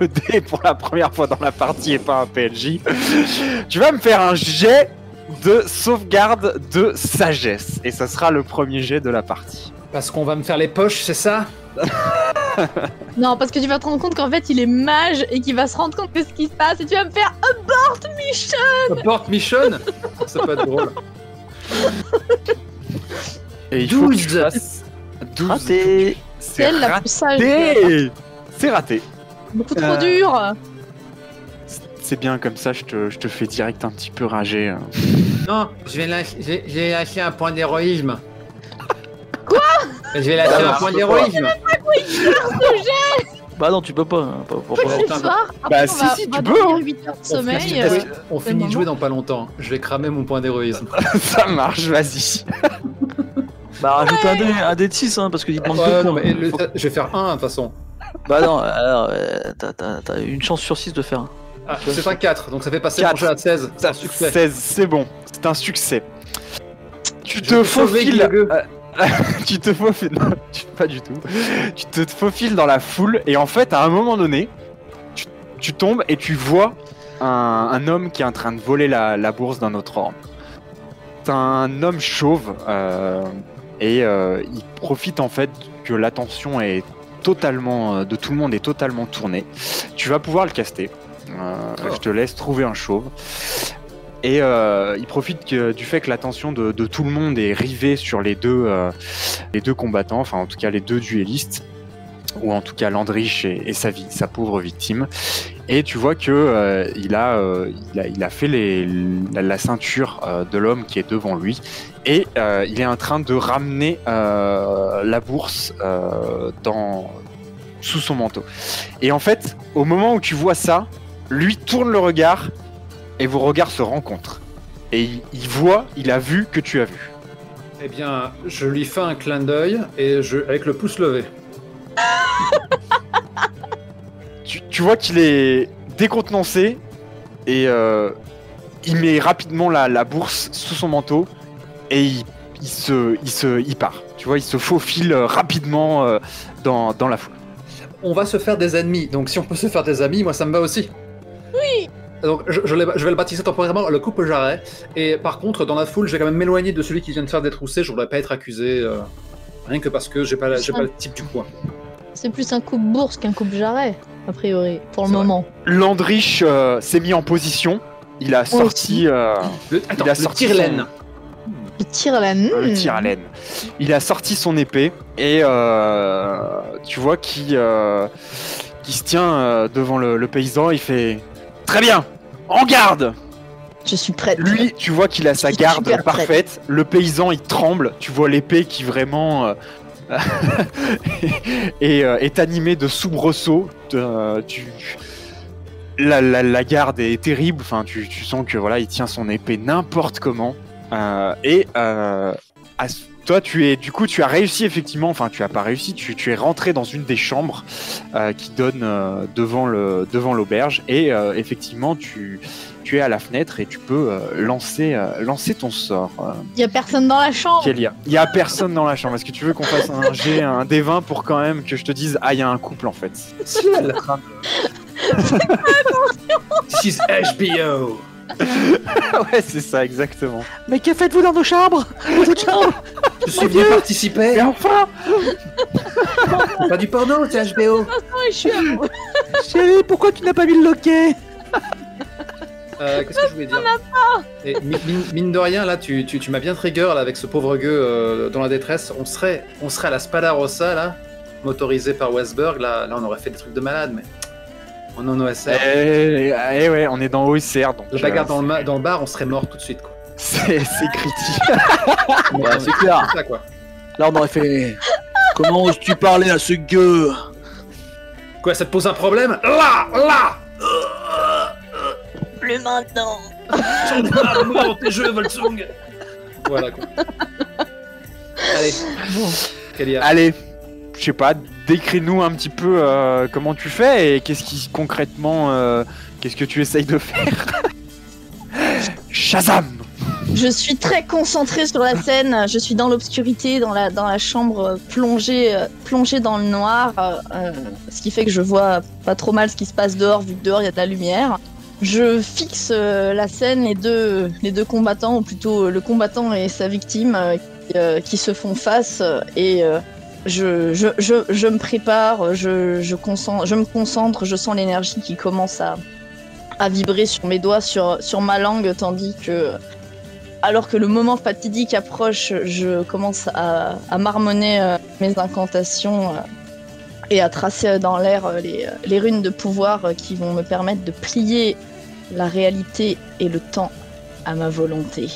le dé pour la première fois dans la partie et pas un PNJ, tu vas me faire un jet de sauvegarde de sagesse. Et ça sera le premier jet de la partie. Parce qu'on va me faire les poches, c'est ça? Non, parce que tu vas te rendre compte qu'en fait il est mage et qu'il va se rendre compte de ce qui se passe et tu vas me faire abort mission. Abort mission. Ça peut être drôle. Et il faut que tu fasses 12. Raté. C'est Elle la plus sage. raté. C'est raté. Beaucoup trop dur. C'est bien comme ça, je te fais direct un petit peu rager. Non, j'ai lâché un point d'héroïsme. Quoi? Je vais lâcher un point d'héroïsme. Bah non, tu peux pas. Ce soir, Bah, après, si, on va tu peux, dormir hein. 8 heures de sommeil. On finit de jouer dans pas longtemps. Je vais cramer mon point d'héroïsme. Ça marche, vas-y. Bah rajoute un dé de 6, hein, parce qu'il te manque 2 Ouais, points. non, mais je vais faire 1 de toute façon. Bah non, alors t'as une chance sur 6 de faire un. Ah, c'est un 4, donc ça fait passer 4. mon jeu à 16. C'est un succès. 16, c'est bon. C'est un succès. Tu Je te vais sauver faufiles. Guillaume. Tu te faufiles. Non, pas du tout. Tu te faufiles dans la foule et en fait, à un moment donné, tu tombes et tu vois un homme qui est en train de voler la bourse d'un autre homme. C'est un homme chauve et il profite en fait que l'attention est totalement de tout le monde est totalement tournée. Tu vas pouvoir le caster. Je te laisse trouver un chauve. Et il profite du fait que l'attention de tout le monde est rivée sur les deux combattants, enfin en tout cas les deux duellistes, ou en tout cas Landrich et sa pauvre victime. Et tu vois que il a fait la ceinture de l'homme qui est devant lui, et il est en train de ramener la bourse sous son manteau. Et en fait, au moment où tu vois ça, lui tourne le regard. Et vos regards se rencontrent. Et il a vu que tu as vu. Eh bien, je lui fais un clin d'œil et avec le pouce levé. Tu vois qu'il est décontenancé et il met rapidement la bourse sous son manteau et il part. Tu vois, il se faufile rapidement dans la foule. on va se faire des ennemis. Donc si on peut se faire des amis, moi ça me va aussi. Oui. Donc je vais le baptiser temporairement le couple jarret. Et par contre, dans la foule, je vais quand même m'éloigner de celui qui vient de faire détrousser. Je voudrais pas être accusé, rien que parce que j'ai pas le type du coin. C'est plus un coupe bourse qu'un coupe jarret, a priori, pour le C'est vrai. moment. Landrich s'est mis en position. Il a sorti. Le sorti tire-laine. Le tir à la Le tir à laine. Il a sorti son épée et tu vois qui se tient devant le paysan. Il fait très bien, en garde. Je suis prête. Lui, tu vois qu'il a sa suis garde super parfaite. Le paysan, il tremble. Tu vois l'épée qui vraiment est animée de soubresauts. La garde est terrible. Enfin, tu sens que voilà, il tient son épée n'importe comment. Toi, tu as réussi effectivement. Enfin, tu as pas réussi. Tu es rentré dans une des chambres qui donne devant l'auberge et effectivement, tu es à la fenêtre et tu peux lancer ton sort. Il y a personne dans la chambre. Kélia. Il y a personne dans la chambre. Est-ce que tu veux qu'on fasse un D20 pour quand même que je te dise il y a un couple en fait. Ciel. This is HBO. Ouais, c'est ça exactement. Mais que faites-vous dans nos chambres? Je suis venu participer. Et enfin, Pas du porno, c'est HBO. Oui, je suis amoureux. Chérie, pourquoi tu n'as pas mis le loquet? Qu'est-ce que je voulais dire? Et mine de rien, là, tu m'as bien trigger là, avec ce pauvre gueux dans la détresse. On serait à la Spada Rossa, là, motorisé par Westberg. Là, on aurait fait des trucs de malade, mais on est en OSR. et ouais, on est dans OSR donc. Le bagarre dans le bar, on serait mort tout de suite, quoi. C'est critique. Ouais, c'est clair. Ça, quoi. Là, on aurait fait. Comment oses-tu parler à ce gueux? Quoi, ça te pose un problème? Là Plus maintenant. tes jeux, Volsung. Voilà, quoi. Allez, Kélia. Allez, je sais pas, décris-nous un petit peu comment tu fais et qu'est-ce que tu essayes de faire. Shazam! Je suis très concentrée sur la scène. Je suis dans l'obscurité, dans la chambre, plongée dans le noir, ce qui fait que je vois pas trop mal ce qui se passe dehors, vu que dehors il y a de la lumière. Je fixe la scène, les deux combattants, ou plutôt le combattant et sa victime, qui se font face, et je me prépare, je me concentre, je sens l'énergie qui commence à vibrer sur mes doigts, sur ma langue, tandis que, alors que le moment fatidique approche, je commence à marmonner mes incantations et à tracer dans l'air les runes de pouvoir qui vont me permettre de plier la réalité et le temps à ma volonté.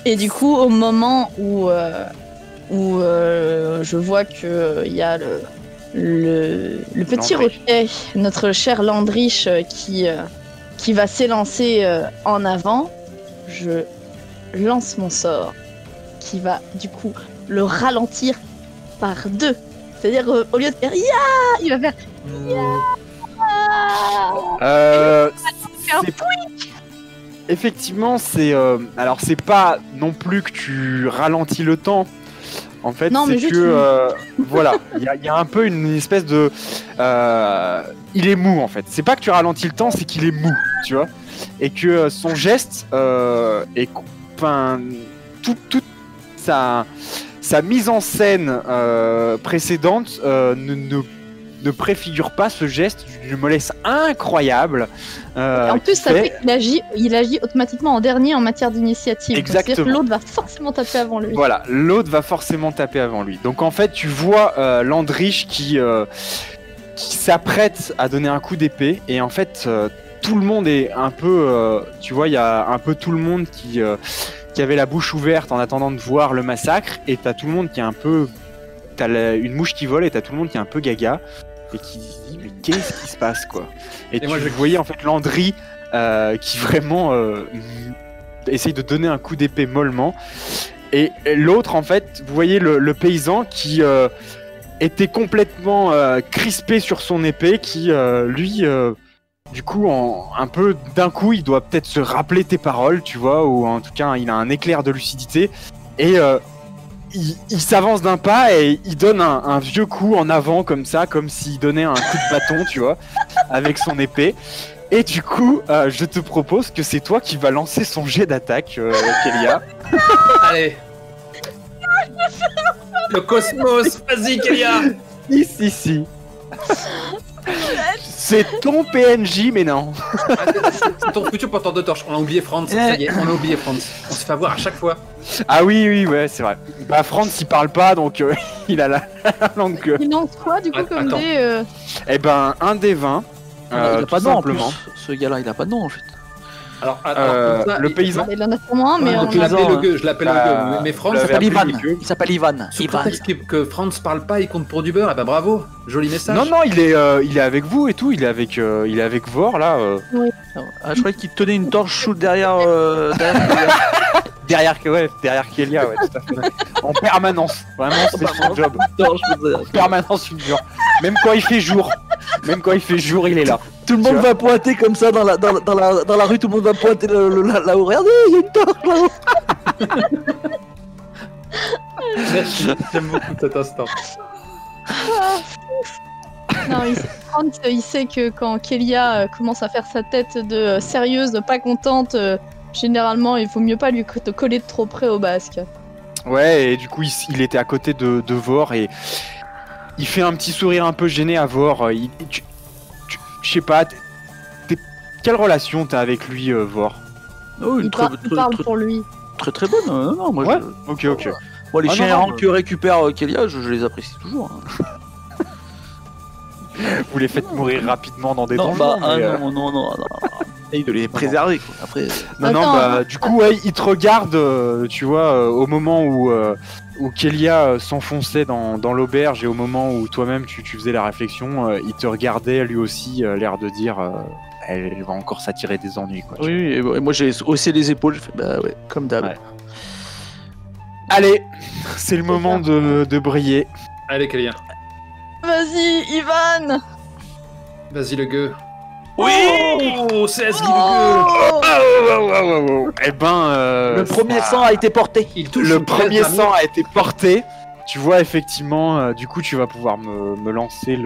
Et du coup, au moment où je vois qu'il y a le petit Landrich. roquet, notre cher Landrich, qui va s'élancer en avant, je lance mon sort, qui va du coup le ralentir par 2. C'est-à-dire, au lieu de faire ya, il va faire ya. Effectivement, alors c'est pas non plus que tu ralentis le temps. En fait, Non, c'est mais juste que voilà, il y a un peu une espèce de, il est mou en fait. C'est pas que tu ralentis le temps, c'est qu'il est mou, tu vois, et que son geste est, enfin, toute sa mise en scène précédente ne préfigure pas ce geste d'une mollesse incroyable. En plus, ça fait qu'il agit automatiquement en dernier en matière d'initiative. Donc, c'est-à-dire que Exactement. l'autre va forcément taper avant lui. Voilà, l'autre va forcément taper avant lui. Donc en fait, tu vois Landrich qui s'apprête à donner un coup d'épée et en fait tout le monde est un peu, tu vois, il y a un peu tout le monde qui avait la bouche ouverte en attendant de voir le massacre et t'as tout le monde qui est un peu, une mouche qui vole et t'as tout le monde qui est un peu gaga et qui se dit mais qu'est-ce qui se passe quoi. Et tu moi, je voyais en fait Landry qui vraiment essaye de donner un coup d'épée mollement. Et l'autre, en fait, vous voyez le paysan qui était complètement crispé sur son épée, qui, lui, du coup, un peu d'un coup, il doit peut-être se rappeler tes paroles, tu vois, ou en tout cas, il a un éclair de lucidité. Et il s'avance d'un pas et il donne un vieux coup en avant comme ça, comme s'il donnait un coup de bâton, tu vois, avec son épée. Et du coup, je te propose que c'est toi qui vas lancer son jet d'attaque, Kélia. Allez. Le cosmos, vas-y Kélia. Si. C'est ton PNJ, mais non. C'est ton futur porteur de torche. On a oublié Franz, ça y est, on a oublié Franz. On se fait avoir à chaque fois. Ah oui, ouais, c'est vrai. Bah, Franz, il parle pas, donc il a la langue. Il lance quoi du coup comme Attends. dé Eh ben, un des 20. Il a tout pas de nom en plus. simplement. Ce gars-là, il a pas de nom en fait. Alors, comme ça, Le paysan. Il en a pour moi, mais Donc, on je a... l'appelais le gueux, je l'appelle le gueux. Mais le Franz, Il s'appelle appelé Ivan. Nico. Il s'appelle Ivan. sous Ivan. prétexte que Franz parle pas, il compte pour du beurre. Eh ben bravo, joli message. Non, il est avec vous et tout. Il est avec Vor là. Ah, je croyais qu'il tenait une torche shoot derrière. Derrière Kélia, ouais, tout à fait. En permanence. Vraiment, c'est son job. Torche, En permanence, une dure. Même quand il fait jour. Il est là. tout le monde va pointer comme ça dans la rue, tout le monde va pointer là-haut. Regardez, il y a une torche là-haut. Merci, j'aime beaucoup cet instant. Non, Franz, il sait que quand Kélia commence à faire sa tête de sérieuse, de pas contente, généralement, il vaut mieux pas lui te coller de trop près au basque. Ouais, et du coup, il était à côté de Vor et il fait un petit sourire un peu gêné à Vor. Je sais pas, quelle relation t'as avec lui, Vor? Oh, Il parle pour lui. très bonne. Non, moi, Ouais, ok. moi les Ah, chiens non, errants que récupère Kélia, je les apprécie toujours. Hein. Vous les faites mourir rapidement dans des Non, donjons. bah, mais, non. Et de les préserver, quoi. Après, Non, Attends. bah, du coup, ouais, il te regarde, tu vois, au moment où Kélia s'enfonçait dans l'auberge et au moment où toi-même tu faisais la réflexion, il te regardait lui aussi, l'air de dire elle va encore s'attirer des ennuis, quoi. oui, et moi j'ai haussé les épaules, j'ai fait bah ouais, comme d'hab. Ouais. Allez, c'est le moment de briller. Allez Kélia, Vas-y, Ivan. vas-y le gueux. Oui. Oh, c'est Asgui le gueux. Oh Eh ben, Le premier sang a été porté. Il touche le une premier presse sang a été porté. Tu vois effectivement, du coup, tu vas pouvoir me lancer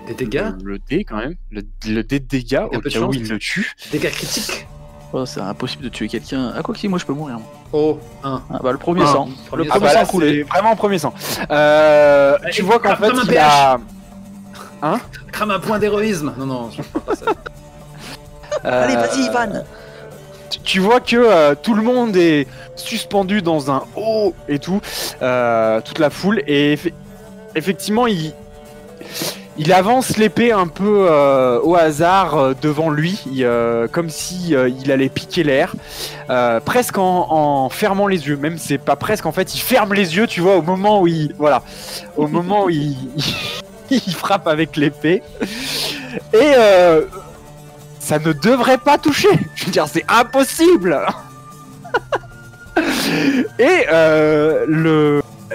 Des dégâts. le dé quand même, le dé de dégâts Il y a au peu de cas où chance. il le tue. Dégâts critiques. Oh, c'est impossible de tuer quelqu'un. Ah quoi que si, moi je peux mourir. Moi. Oh, 1. Ah bah le premier Ah, sang. premier Le sang. Ah premier bah là, sang coulé. c'est vraiment premier sang. Tu vois qu'en fait, comme un il a... Crame un point d'héroïsme. Non, je peux pas ça. Allez, vas-y, Ivan. Tu vois que tout le monde est suspendu dans un haut et tout, toute la foule, et effectivement, il avance l'épée un peu au hasard devant lui, comme si il allait piquer l'air, presque en fermant les yeux. Même c'est pas presque, en fait, il ferme les yeux, tu vois, au moment où il frappe avec l'épée. Et ça ne devrait pas toucher. Je veux dire, c'est impossible. Et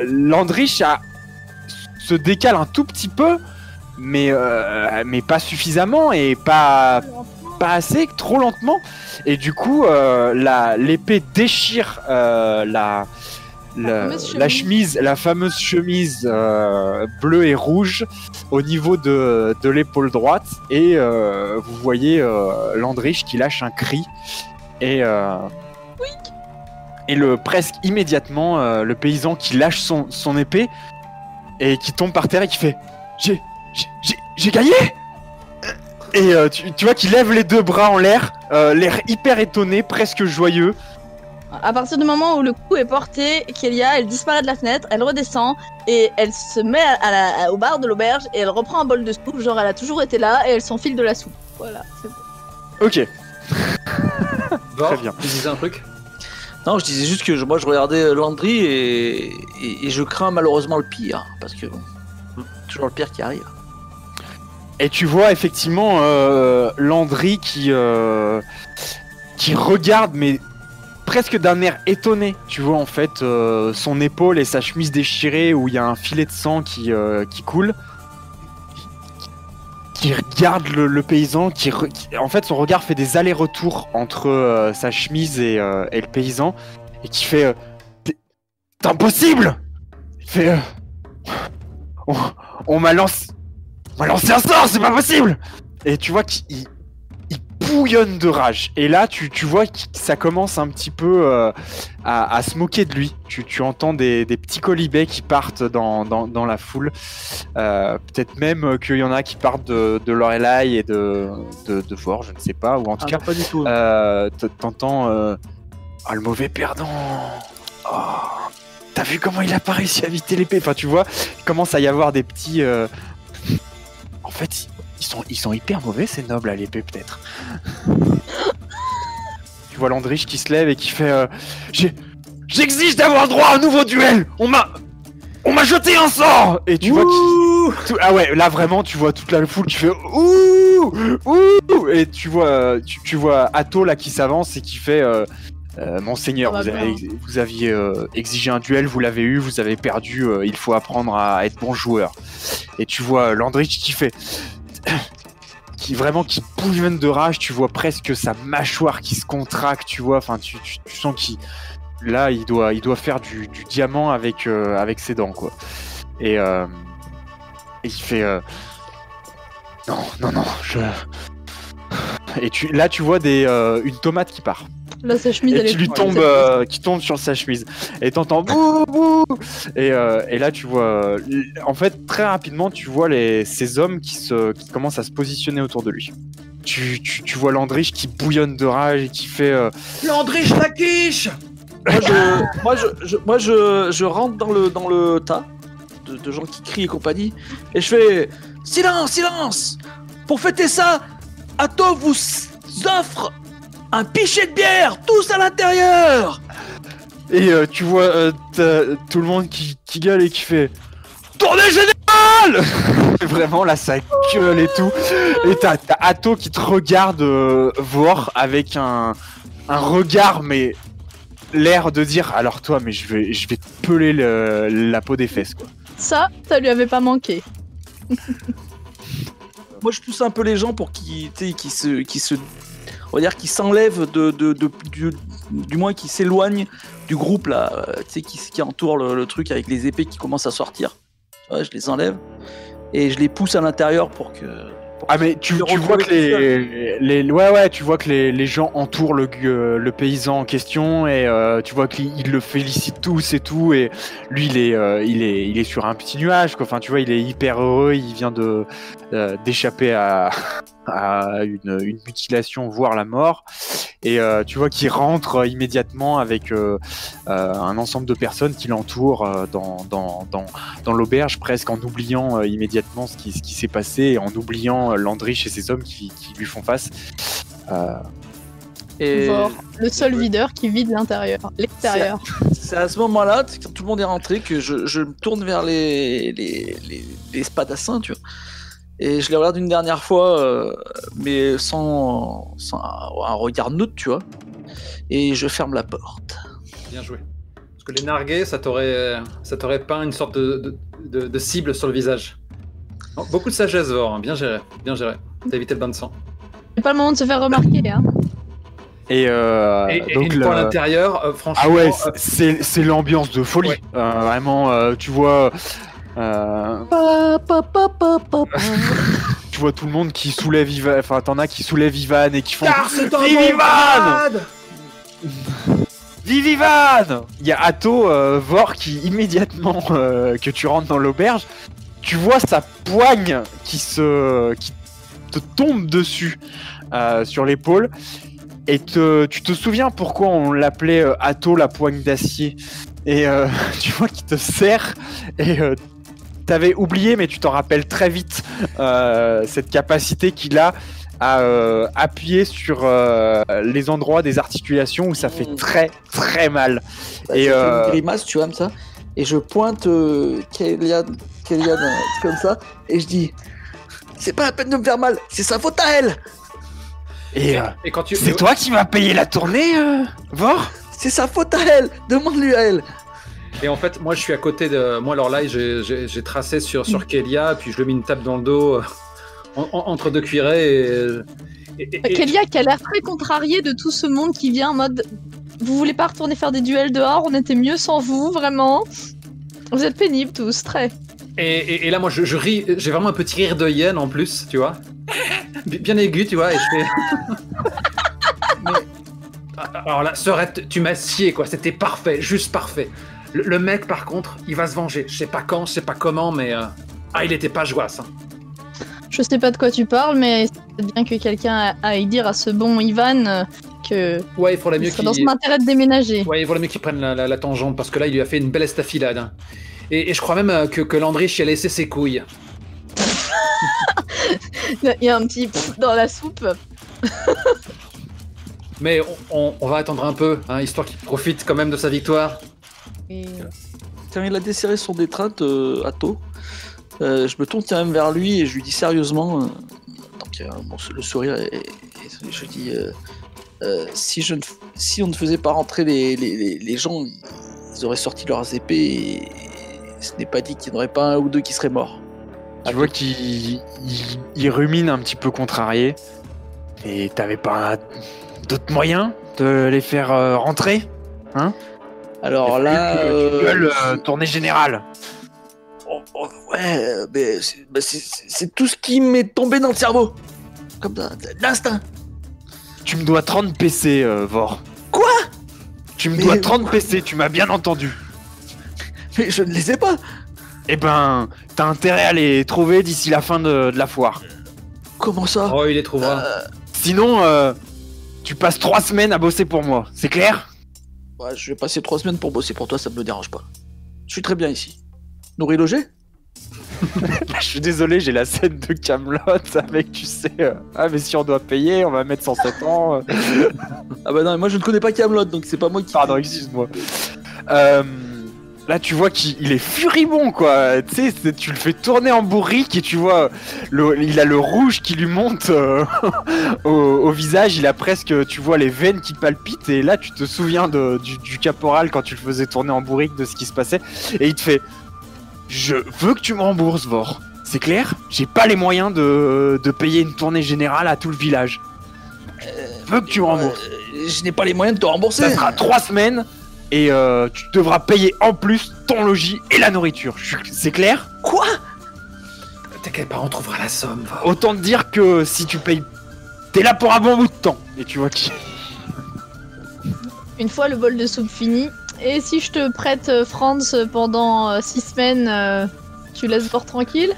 l'Andrich se décale un tout petit peu, mais pas suffisamment et pas assez, trop lentement. Et du coup, l'épée déchire la chemise, la fameuse chemise bleue et rouge au niveau de l'épaule droite, et vous voyez l'Andrich qui lâche un cri et presque immédiatement le paysan qui lâche son épée et qui tombe par terre et qui fait j'ai gagné. Et tu vois qu'il lève les deux bras en l'air, l'air hyper étonné, presque joyeux. À partir du moment où le coup est porté, Kélia, elle disparaît de la fenêtre, elle redescend et elle se met au bar de l'auberge et elle reprend un bol de soupe, genre elle a toujours été là et elle s'enfile de la soupe. Voilà, c'est bon. Ok. Bon, Très bien. Tu disais un truc? Non, je disais juste que moi je regardais Landry et je crains malheureusement le pire, parce que bon, toujours le pire qui arrive. Et tu vois effectivement Landry qui regarde, mais presque d'un air étonné. Tu vois en fait son épaule et sa chemise déchirée où il y a un filet de sang qui coule. Qui regarde le paysan, en fait son regard fait des allers-retours entre sa chemise et le paysan, et qui fait c'est impossible. Il fait on m'a lancé un sort, c'est pas possible. Et tu vois qu'il bouillonne de rage. Et là, tu vois que ça commence un petit peu à se moquer de lui. Tu entends des petits colibets qui partent dans la foule. Peut-être même qu'il y en a qui partent de Lorelai et de Vor, je ne sais pas. Ou en tout cas, non, pas du tout. t'entends le mauvais perdant. Oh, t'as vu comment il a pas réussi à éviter l'épée. Enfin, tu vois, il commence à y avoir des petits... En fait, ils sont hyper mauvais, ces nobles à l'épée, peut-être. Tu vois Landrich qui se lève et qui fait j'exige d'avoir droit à un nouveau duel. On m'a jeté un sort. Et tu vois ah ouais, là vraiment, tu vois toute la foule qui fait ouh. Et tu vois Atto là qui s'avance et qui fait Monseigneur, vous aviez exigé un duel, vous l'avez eu, vous avez perdu, il faut apprendre à être bon joueur. Et tu vois Landrich qui fait... qui bouillonne de rage, tu vois presque sa mâchoire qui se contracte, tu vois, enfin tu sens qu'il... Là, il doit faire du diamant avec ses dents, quoi. Et il fait... Non, Et là, tu vois une tomate qui part. Là, sa chemise, elle est qui tombe sur sa chemise. Et t'entends bouh. Et là, tu vois, en fait, très rapidement, tu vois ces hommes qui commencent à se positionner autour de lui. Tu vois Landrich qui bouillonne de rage et qui fait Landrich la quiche. Moi, je rentre dans le tas de gens qui crient et compagnie, et je fais silence. Pour fêter ça, Atto vous offre un pichet de bière, tous à l'intérieur. Et tu vois tout le monde qui gueule et qui fait tournée générale. Vraiment là ça gueule et tout. Et t'as Atto qui te regarde voir avec un regard, mais l'air de dire alors toi, mais je vais te peler la peau des fesses, quoi. Ça lui avait pas manqué. Moi je pousse un peu les gens pour qu'ils on va dire qu'ils s'enlèvent du moins qu'ils s'éloignent du groupe là, qui entoure le truc avec les épées qui commencent à sortir. Ouais, je les enlève et je les pousse à l'intérieur pour que... Ah mais tu vois que tu vois que les gens entourent le paysan en question et tu vois qu'ils le félicitent tous et tout, et lui il est sur un petit nuage, quoi. Enfin tu vois, il est hyper heureux, il vient d'échapper à une mutilation, voire la mort, et tu vois qu'il rentre immédiatement avec un ensemble de personnes qui l'entourent dans l'auberge, presque en oubliant immédiatement ce qui s'est passé, et en oubliant Landrich et ses hommes qui lui font face. Et Vor, le seul videur qui vide l'extérieur. C'est à ce moment-là, quand tout le monde est rentré, que je me tourne vers les spadassins, tu vois. Et je les regarde une dernière fois, mais sans un regard neutre, tu vois. Et je ferme la porte. Bien joué. Parce que les nargués, ça t'aurait peint une sorte de cible sur le visage. Oh, beaucoup de sagesse, Vor, hein. Bien géré. T'as évité le bain de sang. C'est pas le moment de se faire remarquer, hein. Et donc une fois à l'intérieur, franchement... Ah ouais, c'est l'ambiance de folie. Ouais. Vraiment, tu vois... Tu vois tout le monde qui soulève Ivan, enfin t'en as qui soulèvent Ivan et qui font Vive Ivan! Vive Ivan! Il y a Atto, Vor, qui immédiatement que tu rentres dans l'auberge, tu vois sa poigne qui te tombe dessus sur l'épaule, et tu te souviens pourquoi on l'appelait Atto la poigne d'acier, et tu vois qu'il te serre, et t'avais oublié, mais tu t'en rappelles très vite, cette capacité qu'il a à appuyer sur les endroits des articulations où ça fait très très mal. Bah, et une grimace, tu vois, comme ça, et je pointe Kélian comme ça, et je dis c'est pas la peine de me faire mal, c'est sa faute à elle. Et quand c'est toi qui m'as payé la tournée, Vor? C'est sa faute à elle, demande-lui à elle. Et en fait, moi je suis à côté de... Moi alors là, j'ai tracé sur Kélia, puis je lui ai mis une tape dans le dos entre deux cuirets et Kélia qui a l'air très contrariée de tout ce monde qui vient en mode vous voulez pas retourner faire des duels dehors, on était mieux sans vous, vraiment. Vous êtes pénibles tous, très. Et là, moi, je ris, j'ai vraiment un petit rire de hyène en plus, tu vois. Bien aigu, tu vois, et je fais... Mais... Alors là, Sorette, tu m'as scié, quoi, c'était parfait, juste parfait. Le mec, par contre, il va se venger. Je sais pas quand, je sais pas comment, mais... il était pas joasse. Hein. Je sais pas de quoi tu parles, mais c'est bien que quelqu'un aille dire à ce bon Ivan que... Ouais, il faudrait mieux serait dans son intérêt de déménager. Ouais, il vaudrait mieux qu'il prenne la tangente, parce que là, il lui a fait une belle estafilade. Hein. Et je crois même que Landrich y a laissé ses couilles. Il y a un petit dans la soupe. Mais on va attendre un peu, hein, histoire qu'il profite quand même de sa victoire. Et... Quand il a desserré son étreinte, Atto, je me tourne quand même vers lui et je lui dis sérieusement, donc le sourire, et je dis, si on ne faisait pas rentrer les gens, ils auraient sorti leurs épées et ce n'est pas dit qu'il n'y en aurait pas un ou deux qui seraient morts. Tu vois qu'il rumine un petit peu contrarié. Et t'avais pas d'autres moyens de les faire rentrer, hein? Alors là, tu gueules tournée générale. Ouais, mais c'est tout ce qui m'est tombé dans le cerveau. Comme ça, l'instinct. Tu me dois 30 PC, Vor. Quoi? Tu me dois 30 PC, tu m'as bien entendu. Mais je ne les ai pas. Eh ben, t'as intérêt à les trouver d'ici la fin de la foire. Comment ça? Oh, il les trouvera. Sinon, tu passes 3 semaines à bosser pour moi, c'est clair? Ouais, je vais passer 3 semaines pour bosser pour toi, ça me dérange pas. Je suis très bien ici. Nourri logé? Je suis désolé, j'ai la scène de Camelot avec, tu sais, ah mais si on doit payer, on va mettre 107 ans. Ah bah non, moi je ne connais pas Camelot, donc c'est pas moi qui... Pardon, excuse-moi. Là, tu vois qu'il est furibond, quoi. Tu sais, tu le fais tourner en bourrique et tu vois, il a le rouge qui lui monte au visage. Il a presque, tu vois, les veines qui palpitent. Et là, tu te souviens du caporal quand tu le faisais tourner en bourrique de ce qui se passait. Et il te fait, je veux que tu me rembourses, Vor. C'est clair? J'ai pas les moyens de payer une tournée générale à tout le village. Je veux que tu me rembourses. Je n'ai pas les moyens de te rembourser. Ça sera 3 semaines. Et tu devras payer en plus ton logis et la nourriture. C'est clair? Quoi? T'inquiète pas, on trouvera la somme. Va. Autant te dire que si tu payes, t'es là pour un bon bout de temps. Et tu vois qui... Une fois le bol de soupe fini, et si je te prête Franz pendant 6 semaines, tu laisses Vor tranquille?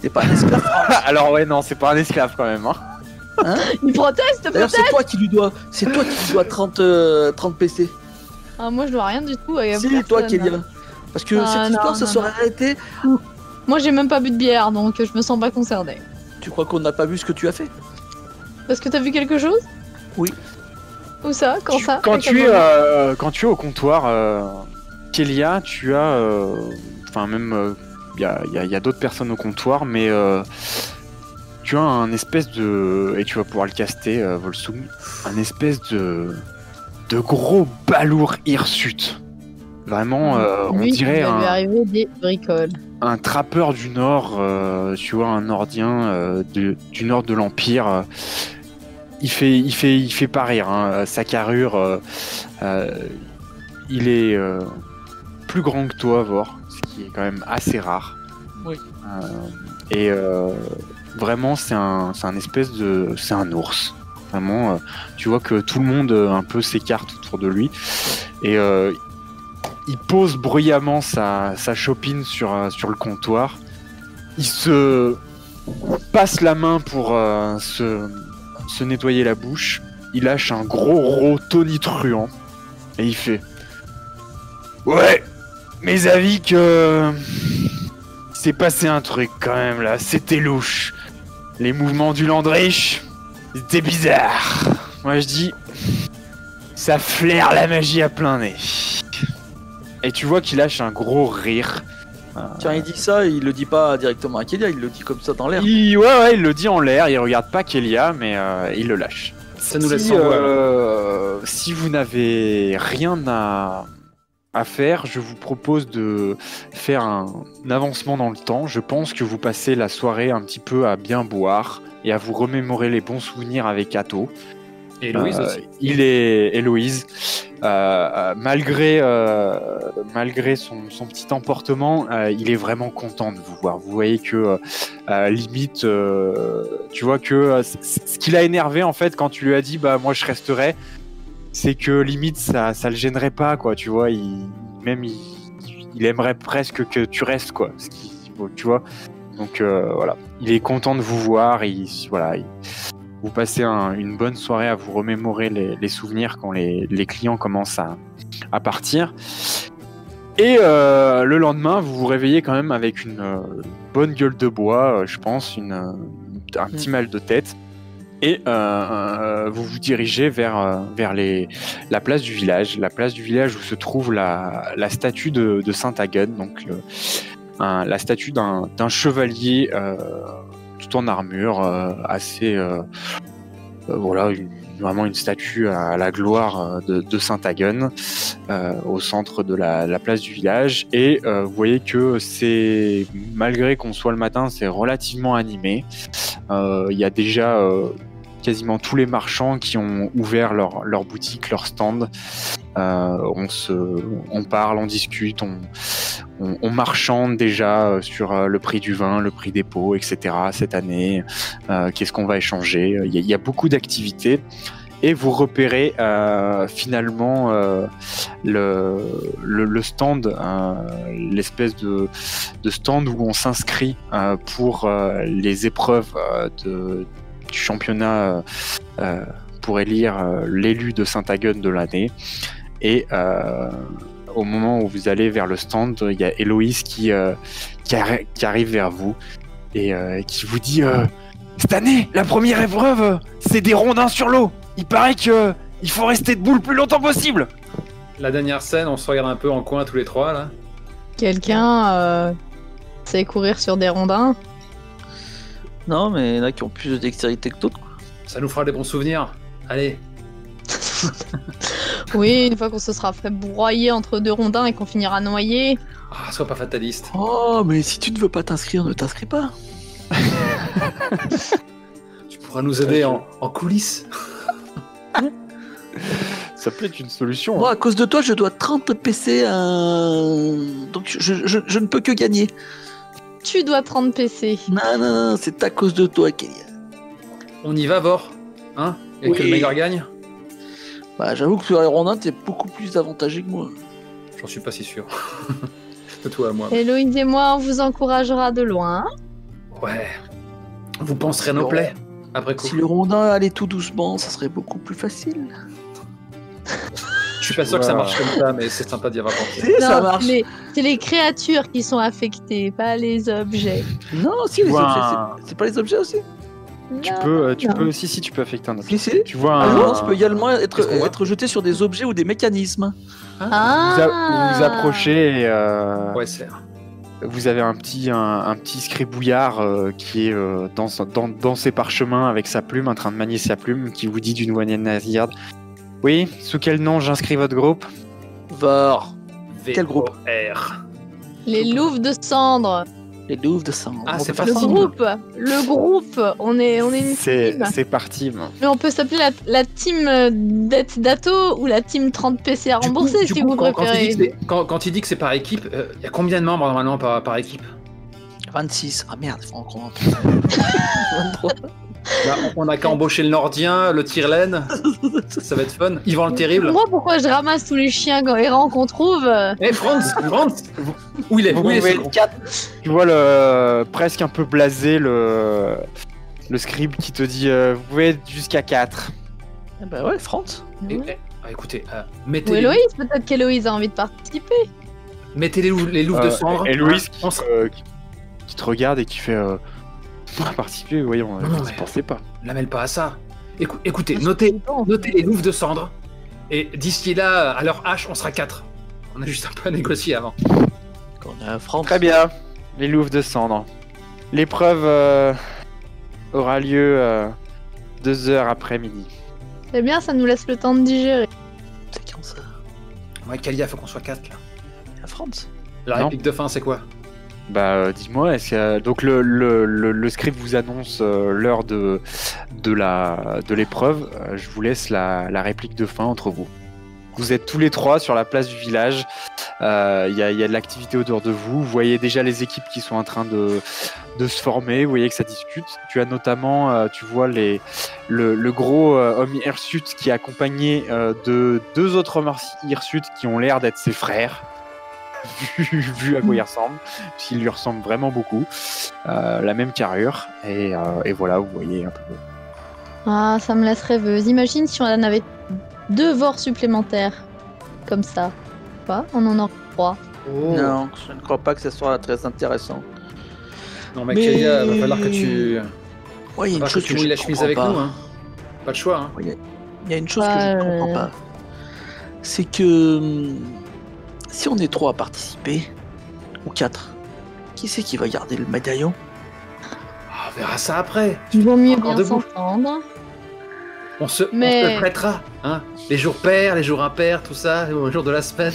T'es pas un esclave. Alors ouais, non, c'est pas un esclave quand même. Hein. Il proteste D'ailleurs, peut-être? c'est toi qui lui dois 30 PC. Ah, moi je dois rien du tout à C'est personne. toi qui est libre. Parce que cette histoire se serait arrêtée. Moi j'ai même pas bu de bière, donc je me sens pas concernée. Tu crois qu'on n'a pas vu ce que tu as fait? Parce que t'as vu quelque chose? Oui. Où ça? Quand ça? Quand À quel tu moment? es au comptoir, Kélia, tu as... Enfin même... Il y a d'autres personnes au comptoir, mais... tu as un espèce de... Et tu vas pouvoir le caster, Volsung. Un espèce de gros balourd hirsute. Vraiment, on Lui, dirait il va lui arriver des bricoles. un trappeur du Nord, tu vois, un Nordien du Nord de l'Empire. Il fait pas rire, hein. Sa carrure, il est plus grand que toi, Vor, ce qui est quand même assez rare. Oui. Et vraiment, c'est un espèce de... C'est un ours. Vraiment, tu vois que tout le monde un peu s'écarte autour de lui. Et il pose bruyamment sa chopine sur le comptoir. Il se passe la main pour se nettoyer la bouche. Il lâche un gros rot tonitruant. Et il fait... Ouais, mes avis que... s'est passé un truc quand même là, c'était louche. Les mouvements du Landrich... C'était bizarre. Moi je dis, ça flaire la magie à plein nez. Et tu vois qu'il lâche un gros rire. Tiens, il dit ça, il le dit pas directement à Kélia, il le dit comme ça dans l'air. Ouais, il le dit en l'air, il regarde pas Kélia, mais il le lâche. Ça nous laisse sans voix. Si vous n'avez rien à faire, je vous propose de faire un avancement dans le temps. Je pense que vous passez la soirée un petit peu à bien boire et à vous remémorer les bons souvenirs avec Atto. Et Louise aussi. Et Héloïse. malgré son petit emportement, il est vraiment content de vous voir. Vous voyez que limite, tu vois que ce qui l'a énervé en fait quand tu lui as dit bah moi je resterai, c'est que limite ça le gênerait pas quoi. Tu vois, il aimerait presque que tu restes quoi. Tu vois. Donc voilà, il est content de vous voir. Vous passez une bonne soirée à vous remémorer les souvenirs quand les clients commencent à partir. Et le lendemain, vous vous réveillez quand même avec une bonne gueule de bois, je pense, un petit mal de tête. Et vous vous dirigez vers la place du village. La place du village où se trouve la statue de Saint-Hagen, donc la statue d'un chevalier tout en armure, assez voilà, vraiment une statue à la gloire de Saint-Hagen au centre de la place du village. Et vous voyez que c'est, malgré qu'on soit le matin, c'est relativement animé. Il y a déjà quasiment tous les marchands qui ont ouvert leur boutique, leur stand. On parle, on discute, on marchande déjà sur le prix du vin, le prix des pots, etc. cette année. Qu'est-ce qu'on va échanger? Il y a beaucoup d'activités. Et vous repérez finalement le stand, l'espèce de stand où on s'inscrit pour les épreuves du championnat pour élire l'élu de Saint-Hagen de l'année. Et au moment où vous allez vers le stand, il y a Héloïse qui arrive vers vous et qui vous dit cette année, la première épreuve, c'est des rondins sur l'eau. Il paraît que il faut rester debout le plus longtemps possible. La dernière scène, on se regarde un peu en coin tous les trois là. Quelqu'un sait courir sur des rondins? Non, mais il y en a qui ont plus de dextérité que d'autres. Ça nous fera des bons souvenirs. Allez. Oui, une fois qu'on se sera fait broyer entre deux rondins et qu'on finira noyé. Ah, sois pas fataliste. Oh, mais si tu ne veux pas t'inscrire, ne t'inscris pas. Tu pourras nous aider en coulisses. Ça peut être une solution. Moi, à cause de toi, je dois 30 PC. Donc, je ne peux que gagner. Tu dois 30 PC. Non, c'est à cause de toi, Kélia. On y va, Vor. Hein? Et Oui. que le meilleur gagne? Bah, j'avoue que sur les rondins, t'es beaucoup plus avantagé que moi. J'en suis pas si sûr. De toi à moi. Héloïse et moi, on vous encouragera de loin. Ouais. Vous penserez nos plaies après coup. Si le rondin allait tout doucement, ça serait beaucoup plus facile. Je suis pas sûr que ça marche comme ça, mais c'est sympa d'y avoir pensé. Si, ça Non, marche. c'est les créatures qui sont affectées, pas les objets. Non, si, les vois objets, c'est pas les objets aussi. Tu Non, peux, non. si tu peux affecter un objet. Si. Tu vois Un un. lance peut également Qu'est-ce qu'on voit être jeté sur des objets ou des mécanismes. Ah. Vous vous approchez et Ouais, c'est. vous avez un petit scribouillard qui est dans ses parchemins avec sa plume, en train de manier sa plume, qui vous dit d'une voix nasillarde. Oui, sous quel nom j'inscris votre groupe? Vor. Quel groupe? R. Les louves de cendres. Les douves de sang. Ah, c'est Le facile. le groupe. On est une team. C'est parti. Mais on peut s'appeler la team dette d'Ato ou la team 30 PC à rembourser si vous préférez. Quand il dit que c'est par équipe, il y a combien de membres normalement par équipe? 26. Ah merde, il faut encore un 23. Là, on a qu'à embaucher le Nordien, le Tyrlaine. Ça va être fun. Yvan le Terrible. Moi, pourquoi je ramasse tous les chiens errants qu'on trouve? Eh, Franz, où il est? Vous Où il est, pouvez ce con? Tu vois presque un peu blasé le scribe qui te dit vous pouvez être jusqu'à 4. Bah ouais, France. Écoutez, Ou mettez les Héloïse, peut-être qu'Héloïse a envie de participer. les louves de cendre. Et Louise Hein, qui te regarde et qui fait on va participer, voyons, Non, vous mais- y pensez pas. la mêle pas à ça. Écoutez, Ah, notez c'est notez les louves de cendre. Et d'ici là, à leur hache, on sera 4. On a juste un peu à négocier avant. Quand on a France. Très bien, les louves de cendre. L'épreuve aura lieu 2 heures après midi. C'est bien, ça nous laisse le temps de digérer. C'est quand ça? Ouais, Kalia, faut qu'on soit 4 là. La France. La Non. réplique de fin, c'est quoi? Bah dis-moi, est-ce que donc le script vous annonce l'heure de l'épreuve. Je vous laisse la réplique de fin entre vous. Vous êtes tous les trois sur la place du village. Il y a de l'activité autour de vous. Vous voyez déjà les équipes qui sont en train de se former. Vous voyez que ça discute. Tu as notamment, tu vois le gros homme hirsute qui est accompagné de 2 autres hommes hirsutes qui ont l'air d'être ses frères. Vu à quoi il ressemble, s'il lui ressemble vraiment beaucoup. La même carrure. Et voilà, vous voyez un peu. Ah, ça me laisse rêveuse. Imagine si on en avait 2 vors supplémentaires. Comme ça. Quoi ? On en a 3. Oh. Non, je ne crois pas que ça soit très intéressant. Non, mais Kélia, va falloir que tu. Ouais, il y a une chose tu que mouilles je la ne chemise comprends avec pas. nous, hein. Pas de choix, hein. Il y a une chose que je ne comprends pas. C'est que si on est 3 à participer, ou 4, qui c'est qui va garder le médaillon? Ah, on verra ça après. Il vaut mieux Encore bien debout. s'entendre. On se Mais- le prêtera, hein. Les jours pairs, les jours impairs, tout ça, les jours de la semaine.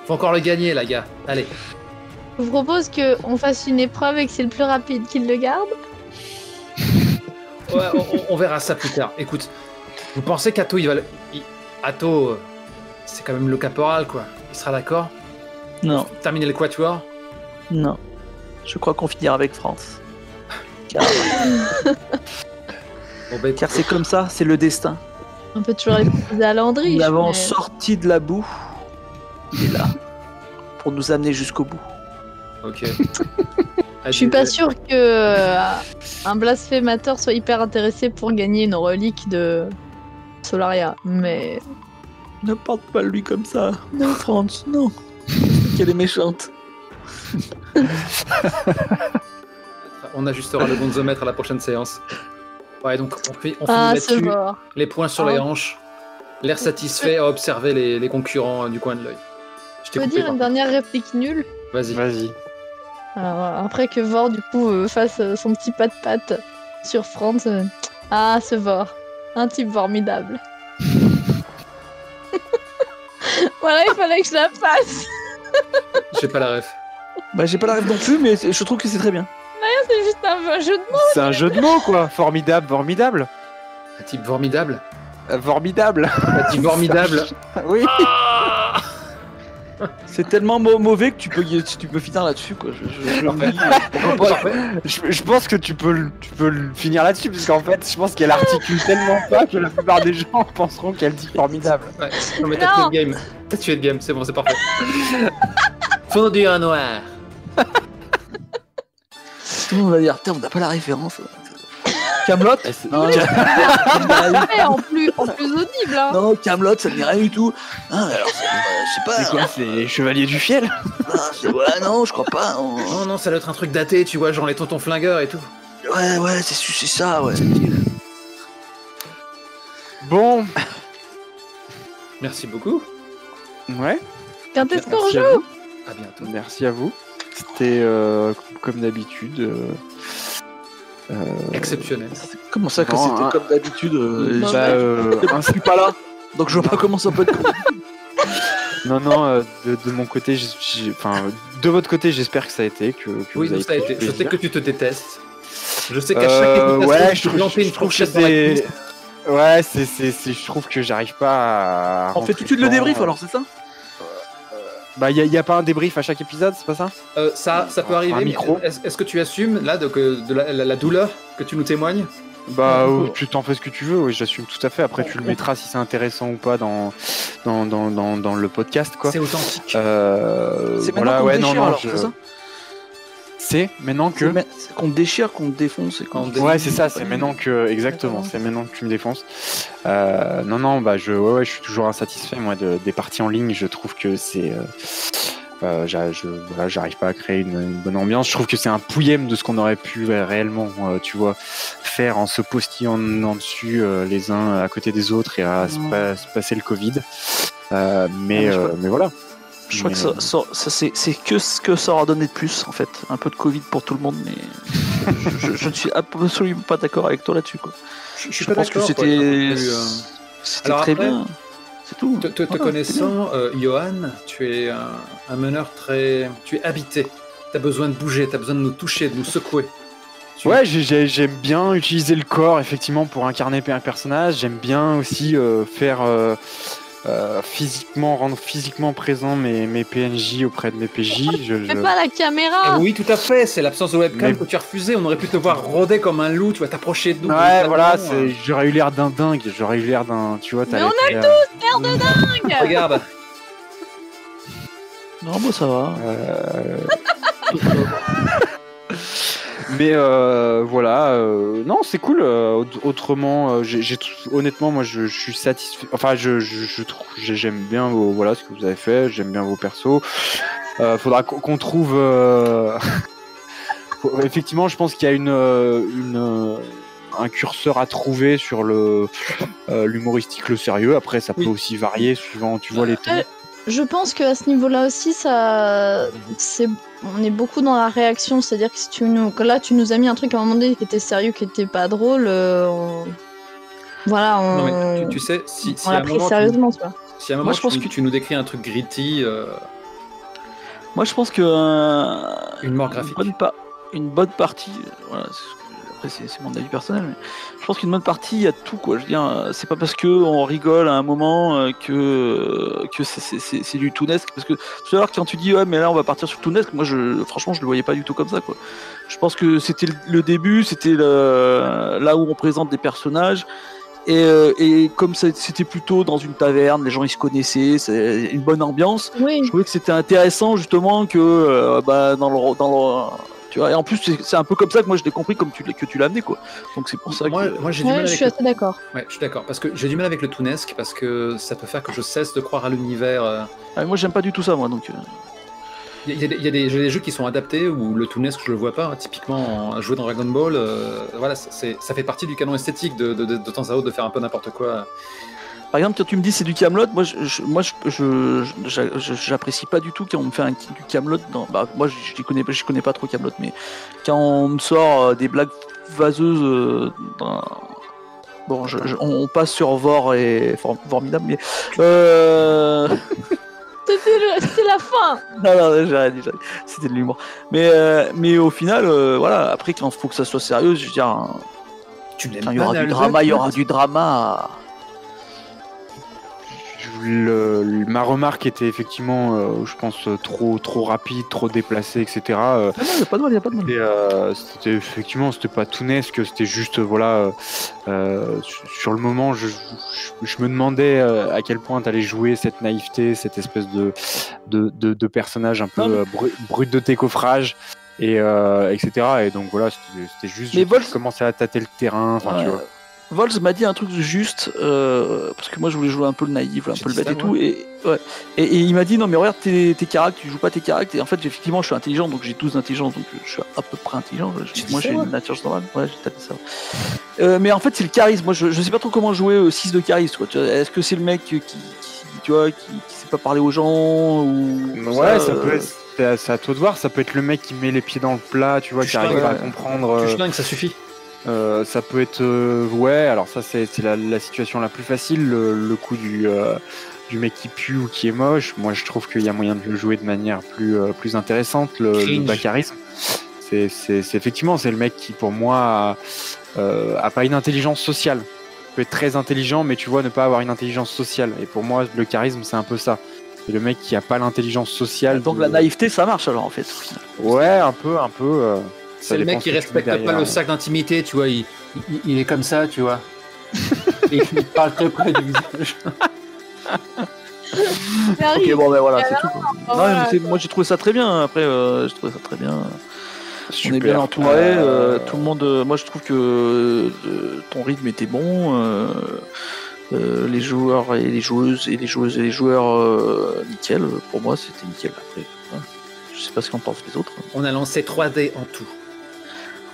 Faut encore le gagner, là, gars. Allez. Je vous propose qu'on fasse une épreuve et que c'est le plus rapide qui le garde. Ouais, on verra ça plus tard. Écoute, vous pensez qu'Atto, Atto, c'est quand même le caporal, quoi. Il sera d'accord? Non, Terminer le quatuor? non. Je crois qu'on finira avec France. Car, Bon, bah, car c'est comme ça, c'est le destin. On peut toujours les proposer à Landry. Nous l'avons mais- sorti de la boue. Il est là. Pour nous amener jusqu'au bout. ok. Je suis pas sûr que un blasphémateur soit hyper intéressé pour gagner une relique de Solaria, mais Ne parle pas de lui comme ça. Non, France, non. Qu'elle est méchante. On ajustera le gonzomètre à la prochaine séance. Ouais, donc on finit ah, ce là-dessus. mort. Les poings sur les hanches. L'air satisfait à observer les concurrents du coin de l'œil. Je Je t'ai peux coupé, dire par une dernière réplique nulle. contre. Vas-y. Vas-y. Alors, après que Vor du coup fasse son petit pas de patte sur Franz. Ah, ce Vor, un type formidable. Voilà, il fallait que je la fasse. J'ai pas la ref. Bah, j'ai pas la rêve non plus, mais je trouve que c'est très bien. C'est juste un jeu de mots. C'est un jeu de mots, quoi. Formidable, formidable. Un type formidable. Formidable. Un type formidable. Oui. C'est tellement mauvais que tu peux finir là-dessus, quoi. Je me dis, pourquoi pas. Parfait. Je pense que tu peux le finir là-dessus, parce qu'en fait, je pense qu'elle articule tellement pas que la plupart des gens penseront qu'elle dit formidable. Ouais. Non mais t'as tué Non. le game. T'as tué le game, c'est bon, c'est parfait. Fondu en noir. Tout le monde va dire, putain, on n'a pas la référence. Camelot Non, Ouais, en plus audible. Hein. non, Camelot, ça ne dit rien du tout. Ah, alors, je sais pas. C'est quoi, c'est les Chevaliers du Fiel? Ouais, non, je crois pas. Non, non, ça doit être un truc daté, tu vois, genre les tontons flingueurs et tout. Ouais, c'est ça, ouais. Bon, Merci beaucoup. ouais, Quand est-ce qu'on merci à joue vous. À bientôt. Merci à vous. C'était comme d'habitude. Exceptionnel. Comment ça que Non, c'était hein. comme d'habitude Bah, je suis pas là, donc je vois pas comment ça peut être. non, de mon côté, enfin, de votre côté, j'espère que ça a été, que Oui, vous avez ça a été. pris Je sais plaisir. que tu te détestes. Je sais qu'à chaque épisode, ouais, tu peux planter une je trouve que fourchette dans la cuisse. c'est, ouais, je trouve que j'arrive pas à. On fait tout de suite le débrief alors, c'est ça? Bah, y a pas un débrief à chaque épisode, c'est pas ça? Ça peut Un arriver, mais micro. est-ce que tu assumes là de la douleur que tu nous témoignes? Bah, tu t'en fais ce que tu veux, oui, j'assume tout à fait. Après, tu le mettras si c'est intéressant ou pas dans le podcast, quoi. C'est authentique. C'est maintenant Voilà, qu'on ouais, déchire non, alors, je- c'est ça? C'est maintenant que. C'est qu'on déchire, qu'on défonce et qu'on... Ouais, c'est ça, c'est maintenant que. Exactement, c'est maintenant que tu me défonces. Non, bah, je suis toujours insatisfait, moi, des parties en ligne. Je trouve que c'est. Voilà, j'arrive pas à créer une bonne ambiance. Je trouve que c'est un pouillème de ce qu'on aurait pu réellement, tu vois, faire en se postillant dessus les uns à côté des autres et à se passer le Covid. Mais voilà. Je crois que ça c'est que ce que ça aura donné de plus, en fait. Un peu de Covid pour tout le monde, mais je ne suis absolument pas d'accord avec toi là-dessus, quoi. suis Je pense que c'était Alors très après, bien. C'est tout. Te Voilà, connaissant, Johan, tu es un meneur très. Tu es habité. Tu as besoin de bouger, tu as besoin de nous toucher, de nous secouer. Ouais, j'aime bien utiliser le corps effectivement pour incarner un personnage. J'aime bien aussi faire rendre physiquement présent mes PNJ auprès de mes PJ. Fais pas la caméra. Oui, tout à fait. C'est l'absence de webcam que tu as refusé. On aurait pu te voir rôder comme un loup. Tu vas t'approcher de nous. Ouais, voilà, j'aurais eu l'air d'un dingue. J'aurais eu l'air d'un, tu vois. Mais on a tous l'air de dingue. Regarde. Non, moi ça va. Mais voilà, non, c'est cool. Autrement, honnêtement, moi, je suis satisfait. Enfin, j'aime bien voilà ce que vous avez fait. J'aime bien vos persos. Faudra qu'on trouve. Effectivement, je pense qu'il y a un curseur à trouver sur l'humoristique, le sérieux. Après, ça peut aussi varier suivant, tu vois, les temps. Je pense qu'à ce niveau-là aussi, on est beaucoup dans la réaction, c'est-à-dire que là tu nous as mis un truc à un moment donné qui était sérieux, qui était pas drôle, voilà, Non, mais tu sais, si on l'a pris sérieusement, tu vois. Si à un moment Moi, je pense que tu nous décris un truc gritty, Moi, je pense que une mort graphique. une bonne partie, voilà, après c'est mon avis personnel, mais je pense qu'une bonne partie, il y a tout, quoi. Je veux dire, c'est pas parce que on rigole à un moment que c'est du tounesque, parce que tout à l'heure quand tu dis ouais mais là on va partir sur tounesque, moi franchement je le voyais pas du tout comme ça, quoi. Je pense que c'était le début, c'était là où on présente des personnages. Et comme c'était plutôt dans une taverne, les gens ils se connaissaient, c'est une bonne ambiance. Oui. Je trouvais que c'était intéressant justement que dans le tu vois, et en plus c'est un peu comme ça que moi je l'ai compris comme que tu l'as amené, quoi. Donc c'est pour ça Moi j'ai du mal avec je suis assez d'accord. Ouais, je suis d'accord parce que j'ai du mal avec le tounesque parce que ça peut faire que je cesse de croire à l'univers. Moi j'aime pas du tout ça, moi, donc Il y a des jeux qui sont adaptés où le tounesque je le vois pas. Typiquement jouer dans Dragon Ball, voilà, ça fait partie du canon esthétique de temps à autre de faire un peu n'importe quoi. par exemple, quand tu me dis c'est du Camelot, moi j'apprécie pas du tout quand on me fait du Camelot. Moi je connais pas trop Camelot, mais quand on me sort des blagues vaseuses, bon, on passe sur Vor et formidable, mais C'était la fin. non, j'ai rien dit, c'était de l'humour. Mais au final, voilà, après quand il faut que ça soit sérieux, je veux dire, Tu quand il y aura du drama, il y aura du drama. Ma remarque était effectivement, je pense, trop rapide, trop déplacée, etc. Non, il n'y a pas de mal. C'était pas tounesque, c'était juste, voilà, sur le moment, je me demandais à quel point t'allais jouer cette naïveté, cette espèce de personnage un peu brut de décoffrage, et etc. Et donc voilà, c'était juste, je commençais à tâter le terrain, enfin, tu vois. Vols m'a dit un truc juste, parce que moi je voulais jouer un peu le naïf, un peu le bête et tout, et il m'a dit non mais regarde tes caractères, tu joues pas tes caractères, et en fait effectivement je suis intelligent, donc j'ai 12 d'intelligence, donc je suis à peu près intelligent, moi j'ai une nature normale, ouais j'ai tapé ça. Mais en fait c'est le charisme, moi je sais pas trop comment jouer 6 de charisme, quoi. Est-ce que c'est le mec qui tu vois, qui sait pas parler aux gens, ou... Ouais, ça peut être, c'est à toi de voir, ça peut être le mec qui met les pieds dans le plat, tu vois, qui arrive pas à comprendre... Tu schlingues, ça suffit. Ça peut être ouais, alors ça c'est la situation la plus facile, le coup du mec qui pue ou qui est moche. Moi je trouve qu'il y a moyen de le jouer de manière plus intéressante, le bacarisme. C'est effectivement c'est le mec qui pour moi a pas une intelligence sociale. Il peut être très intelligent mais tu vois ne pas avoir une intelligence sociale, et pour moi le charisme c'est un peu ça. C'est le mec qui a pas l'intelligence sociale. Donc la naïveté ça marche alors en fait. Ouais, un peu. C'est le mec qui respecte pas le cercle d'intimité, tu vois, il est comme ça, tu vois. Et il parle très près du visage. Ok, bon, ben voilà, c'est tout. Non, moi j'ai trouvé ça très bien, après, j'ai trouvé ça très bien. Super. On est bien entouré, tout le monde. Moi je trouve que ton rythme était bon. Les joueurs et les joueuses et les joueurs, nickel. Pour moi, c'était nickel. Après, je sais pas ce qu'en pensent les autres. On a lancé 3 dés en tout.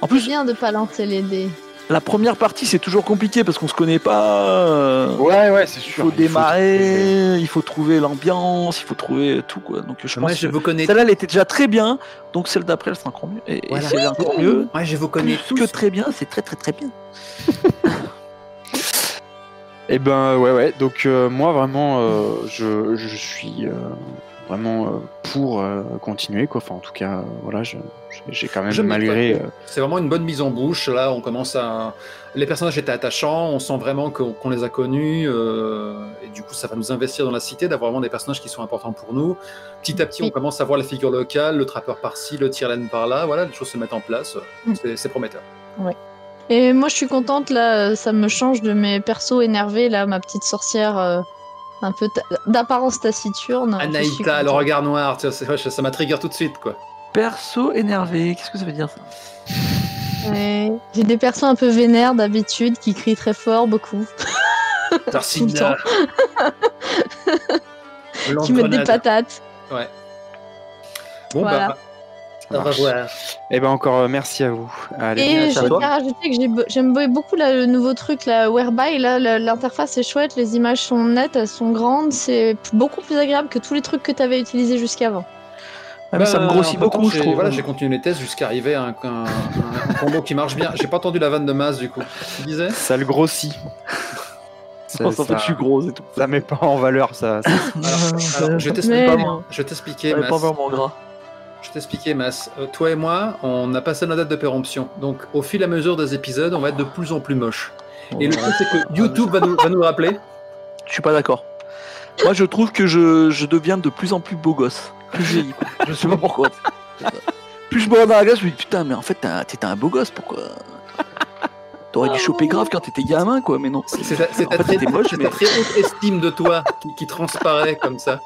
En plus, C'est bien de pas lancer les dés. la première partie c'est toujours compliqué parce qu'on se connaît pas. Ouais, c'est sûr. Il faut démarrer, il faut trouver l'ambiance, il faut trouver tout, quoi. Donc je pense je vous connais. Celle-là elle était déjà très bien, donc celle d'après elle sera encore mieux. Et Voilà. celle encore mieux. Ouais, je vous connais tous. Que très bien, c'est très très très bien. Et ben ouais. Donc moi vraiment, je suis vraiment pour continuer, quoi. Enfin en tout cas, voilà, je J'ai quand même Je malgré. C'est vraiment une bonne mise en bouche. Là, on commence à. Les personnages étaient attachants, on sent vraiment qu'on les a connus, et du coup, ça va nous investir dans la cité, d'avoir vraiment des personnages qui sont importants pour nous. Petit à petit, on commence à voir les figures locales, le trappeur par-ci, le tire-laine par-là. Voilà, les choses se mettent en place. C'est prometteur. Ouais. Et moi, je suis contente, là, ça me change de mes persos énervés, là, ma petite sorcière un peu d'apparence taciturne. Anaïta, le regard noir, tu vois, ça m'a trigger tout de suite, quoi. Perso énervé, qu'est-ce que ça veut dire ça? Ouais. J'ai des persos un peu vénères d'habitude, qui crient très fort, beaucoup. Tarcina. Qui mettent des patates. Ouais. Bon, Voilà. Au revoir. Eh ben encore merci à vous. Allez, Et je à toi. tiens à rajouter que j'aime beaucoup le nouveau truc, là, Whereby. Là, l'interface est chouette, les images sont nettes, elles sont grandes. C'est beaucoup plus agréable que tous les trucs que tu avais utilisés jusqu'avant. Ah, mais ça me grossit entre-temps, beaucoup, je trouve. Voilà, j'ai continué les tests jusqu'à arriver à un combo qui marche bien. J'ai pas entendu la vanne de masse, du coup. Tu disais ça le grossit. En fait, je suis gros et tout. Ça met pas en valeur ça. Alors, je vais Mais t'expliquer, pas Mas. vraiment gras. Je vais t'expliquer, Mas. Toi et moi, on a passé notre date de péremption. Donc, au fil et à mesure des épisodes, on va être de plus en plus moche. Et le truc, c'est que YouTube va nous rappeler. Je suis pas d'accord. Moi, je trouve que je deviens de plus en plus beau gosse. Plus je vieillis. Je sais pas pourquoi. Plus je me regarde dans la glace, je me dis putain, mais en fait, t'étais un beau gosse, pourquoi? T'aurais dû choper grave quand t'étais gamin, quoi, mais non. C'est ta très haute estime de toi qui transparaît comme ça.